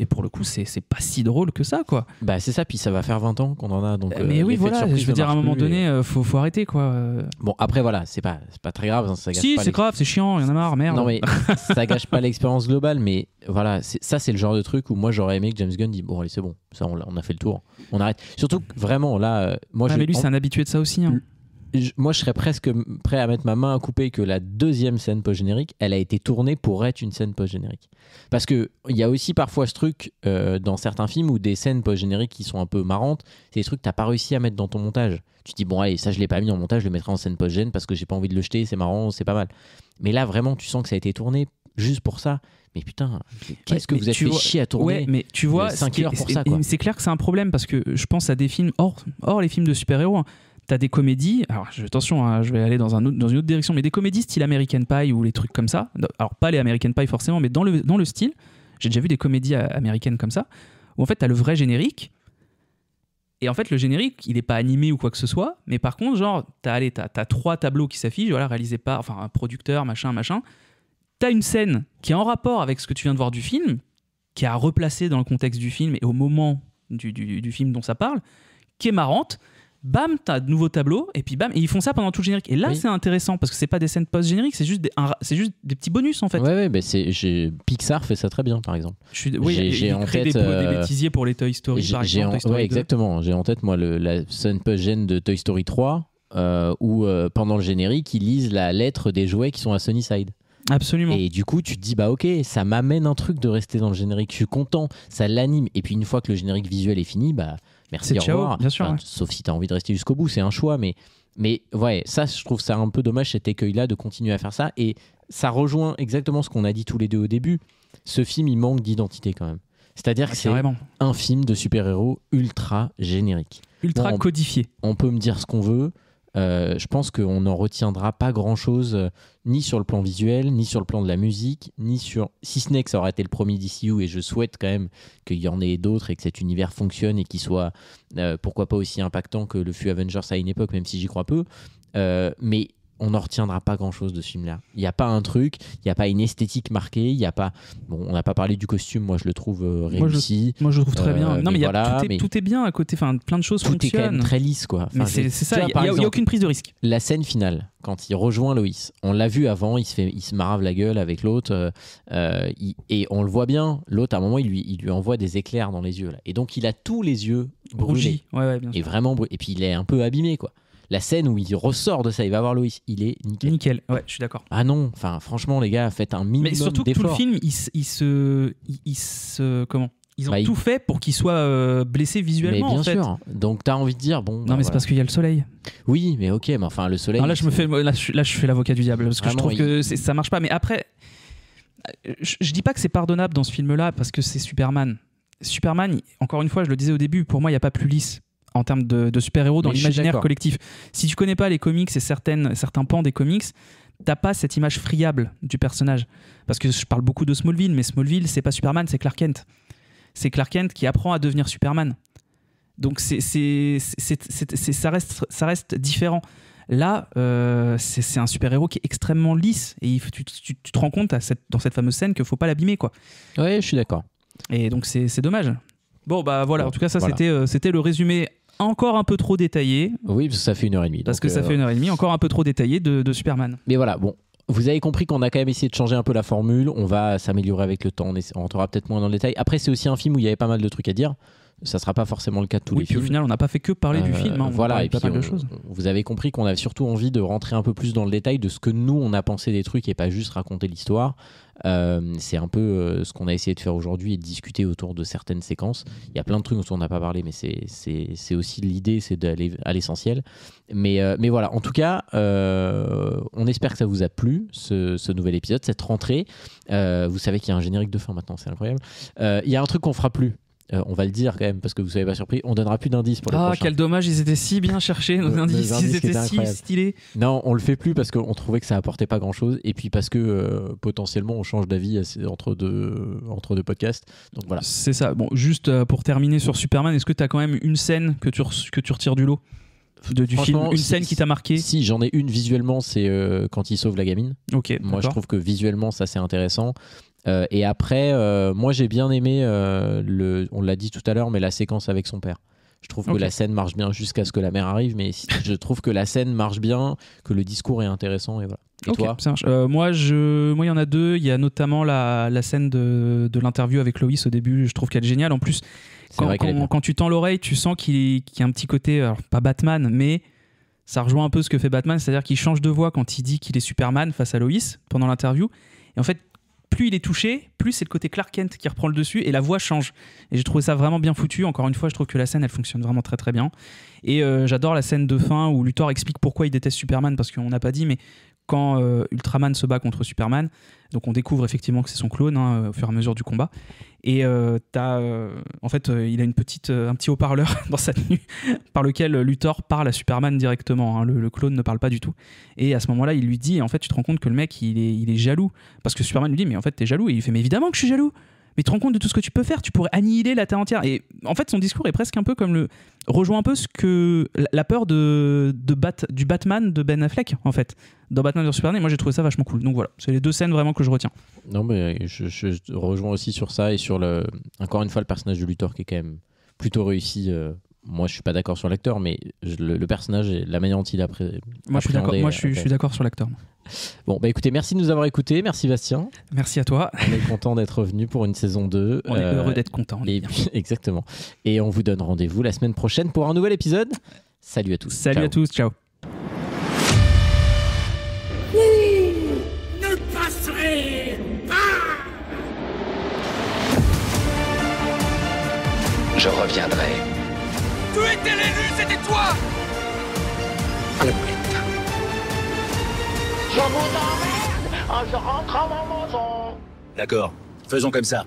pour le coup, c'est pas si drôle que ça, quoi. Bah, c'est ça. Puis ça va faire 20 ans qu'on en a. Donc, mais oui, voilà. Je veux dire, à un moment donné, faut arrêter, quoi. Bon, après, voilà. C'est pas très grave. Hein, ça gâche si, pas c'est grave, c'est chiant. Il y en a marre, merde. Non, mais ça gâche pas l'expérience globale. Mais voilà, ça, c'est le genre de truc où moi, j'aurais aimé que James Gunn dise bon, allez, c'est bon. Ça, on a fait le tour. On arrête. Surtout que vraiment, là, moi, mais lui, c'est un habitué de ça aussi. Hein. Moi, je serais presque prêt à mettre ma main à couper que la deuxième scène post-générique, elle a été tournée pour être une scène post-générique. Parce qu'il y a aussi parfois ce truc dans certains films où des scènes post-génériques qui sont un peu marrantes, c'est des trucs que tu n'as pas réussi à mettre dans ton montage. Tu te dis, bon, allez, ça, je ne l'ai pas mis en montage, je le mettrai en scène post-gén parce que j'ai pas envie de le jeter, c'est marrant, c'est pas mal. Mais là, vraiment, tu sens que ça a été tourné juste pour ça. Mais putain, qu'est-ce que vous êtes fait chier à tourner? Ouais, mais tu vois, 5 heures pour ça, quoi. C'est clair que c'est un problème parce que je pense à des films hors les films de super-héros. Hein. T'as des comédies, alors attention, hein, je vais aller dans une autre direction, mais des comédies style American Pie ou les trucs comme ça. Alors pas les American Pie forcément, mais dans le style. J'ai déjà vu des comédies américaines comme ça, où en fait t'as le vrai générique, et en fait le générique il est pas animé ou quoi que ce soit, mais par contre genre t'as 3 tableaux qui s'affichent, voilà, réalisés par un producteur, machin. T'as une scène qui est en rapport avec ce que tu viens de voir du film, qui est à replacer dans le contexte du film et au moment du film dont ça parle, qui est marrante. Bam, t'as de nouveaux tableaux, et puis bam, et ils font ça pendant tout le générique. Et là, c'est intéressant, parce que c'est pas des scènes post-génériques, c'est juste des petits bonus, en fait. Ouais, bah Pixar fait ça très bien, par exemple. J'ai en tête des bêtisiers pour les Toy Story, par exemple. Toy Story 2. Exactement. J'ai en tête, moi, la scène post-gén de Toy Story 3, où pendant le générique, ils lisent la lettre des jouets qui sont à Sunnyside. Absolument. Et du coup, tu te dis, bah ok, ça m'amène un truc de rester dans le générique, je suis content, ça l'anime. Et puis une fois que le générique visuel est fini, bah merci, au revoir. Bien sûr, enfin, sauf si tu as envie de rester jusqu'au bout, c'est un choix. Mais ouais, ça, je trouve ça un peu dommage, cet écueil-là, de continuer à faire ça. Et ça rejoint exactement ce qu'on a dit tous les deux au début. Ce film, il manque d'identité quand même. C'est-à-dire que c'est un film de super-héros ultra générique. Ultra codifié. On peut me dire ce qu'on veut. Je pense qu'on n'en retiendra pas grand-chose, ni sur le plan visuel, ni sur le plan de la musique, si ce n'est que ça aurait été le premier DCU, et je souhaite quand même qu'il y en ait d'autres et que cet univers fonctionne et qu'il soit, pourquoi pas, aussi impactant que le fut Avengers à une époque, même si j'y crois peu. Mais on n'en retiendra pas grand-chose de ce film-là. Il n'y a pas un truc, il n'y a pas une esthétique marquée, il n'y a pas... Bon, on n'a pas parlé du costume, moi je le trouve réussi. Moi je le trouve très bien. Non, mais voilà, tout est bien à côté, plein de choses fonctionnent. Tout est quand même très lisse, quoi. Mais c'est ça, il n'y a aucune prise de risque. La scène finale, quand il rejoint Loïs, on l'a vu avant, il se marave la gueule avec l'autre, et on le voit bien, l'autre à un moment il lui envoie des éclairs dans les yeux, là. Et donc il a tous les yeux brûlés. Ouais, bien sûr. Et vraiment brûlés. Et puis il est un peu abîmé, quoi. La scène où il ressort de ça, il va voir Loïs, il est nickel. Nickel, ouais, je suis d'accord. Ah non, enfin franchement les gars, faites un minimum d'efforts. Mais surtout que tout le film, ils ont tout fait pour qu'il soit blessé visuellement. Mais bien en fait. sûr. Donc t'as envie de dire bon. Non, mais c'est parce qu'il y a le soleil. Oui, mais ok, mais enfin le soleil. Non, là je fais l'avocat du diable parce que vraiment, je trouve que ça marche pas. Mais après, je dis pas que c'est pardonnable dans ce film-là parce que c'est Superman. Superman, encore une fois, je le disais au début, pour moi, il n'y a pas plus lisse en termes de super-héros dans l'imaginaire collectif. Si tu connais pas les comics et certains pans des comics, t'as pas cette image friable du personnage. Parce que je parle beaucoup de Smallville, mais Smallville, c'est pas Superman, c'est Clark Kent. C'est Clark Kent qui apprend à devenir Superman. Donc ça reste différent. Là, c'est un super-héros qui est extrêmement lisse. Et tu te rends compte dans cette fameuse scène qu'il faut pas l'abîmer, quoi. Ouais, je suis d'accord. Et donc c'est dommage. Bon, bah voilà, en tout cas, ça, voilà. c'était le résumé encore un peu trop détaillé. Oui, parce que ça fait 1h30. Parce que ça fait 1h30, encore un peu trop détaillé de Superman. Mais voilà, bon. Vous avez compris qu'on a quand même essayé de changer un peu la formule. On va s'améliorer avec le temps. On rentrera peut-être moins dans le détail. Après, c'est aussi un film où il y avait pas mal de trucs à dire. Ça sera pas forcément le cas de tous les puis films. au final, on n'a pas fait que parler du film. On voilà, et pas puis mal de choses. Vous avez compris qu'on avait surtout envie de rentrer un peu plus dans le détail de ce que nous, on a pensé des trucs et pas juste raconter l'histoire. C'est un peu ce qu'on a essayé de faire aujourd'hui et de discuter autour de certaines séquences. Il y a plein de trucs dont on n'a pas parlé, mais c'est aussi l'idée, c'est d'aller à l'essentiel. Mais voilà, en tout cas, on espère que ça vous a plu, ce nouvel épisode, cette rentrée. Vous savez qu'il y a un générique de fin maintenant, c'est incroyable. Il y a un truc qu'on fera plus. On va le dire quand même parce que vous ne soyez pas surpris, on donnera plus d'indices pour le prochain. Quel dommage, ils étaient si bien cherchés, nos indices, ils étaient si stylés. Non, on le fait plus parce qu'on trouvait que ça apportait pas grand chose et puis parce que potentiellement on change d'avis entre deux podcasts. Donc voilà. C'est ça. Bon, juste pour terminer sur Superman, est-ce que tu as quand même une scène que tu retires du lot du film, une scène qui t'a marqué? Si, j'en ai une visuellement, c'est quand il sauve la gamine. Ok. Moi je trouve que visuellement ça c'est intéressant. Et après, moi j'ai bien aimé, on l'a dit tout à l'heure, mais la séquence avec son père. Je trouve que la scène marche bien jusqu'à ce que la mère arrive, mais je trouve que la scène marche bien, que le discours est intéressant et voilà. Et toi moi, il y en a deux. Il y a notamment la scène de l'interview avec Lois au début. Je trouve qu'elle est géniale. En plus, quand tu tends l'oreille, tu sens qu'il y a un petit côté, alors, pas Batman, mais ça rejoint un peu ce que fait Batman, c'est-à-dire qu'il change de voix quand il dit qu'il est Superman face à Lois pendant l'interview. Et en fait, plus il est touché, plus c'est le côté Clark Kent qui reprend le dessus et la voix change. Et j'ai trouvé ça vraiment bien foutu. Encore une fois, je trouve que la scène, elle fonctionne vraiment très très bien. Et j'adore la scène de fin où Luthor explique pourquoi il déteste Superman, parce qu'on n'a pas dit, mais quand Ultraman se bat contre Superman, donc on découvre effectivement que c'est son clone au fur et à mesure du combat. Et en fait, il a un petit haut-parleur dans sa tenue par lequel Luthor parle à Superman directement. Le clone ne parle pas du tout. Et à ce moment-là, il lui dit, en fait, tu te rends compte que le mec, il est jaloux. Parce que Superman lui dit, mais en fait, t'es jaloux. Et il fait, mais évidemment que je suis jaloux. Mais tu te rends compte de tout ce que tu peux faire, tu pourrais annihiler la Terre entière. Et en fait, son discours est presque un peu comme rejoint un peu ce que la peur du Batman de Ben Affleck, en fait, dans Batman vs Superman. Et moi, j'ai trouvé ça vachement cool. Donc voilà, c'est les deux scènes vraiment que je retiens. Non, mais je rejoins aussi sur ça et sur encore une fois le personnage de Luthor qui est quand même plutôt réussi. Moi, je suis pas d'accord sur l'acteur, mais le personnage et la manière dont il a Moi, je suis d'accord sur l'acteur. Bon, bah écoutez, merci de nous avoir écoutés. Merci Bastien. Merci à toi. On est content d'être revenu pour une saison 2. On est heureux d'être content. Exactement. Et on vous donne rendez-vous la semaine prochaine pour un nouvel épisode. Salut à tous. Salut à tous. Ciao. Ne passerez pas. Je reviendrai. Tu étais l'élu, c'était toi. Le boulette. Je vous emmerde, je rentre à mon maison. D'accord, faisons comme ça.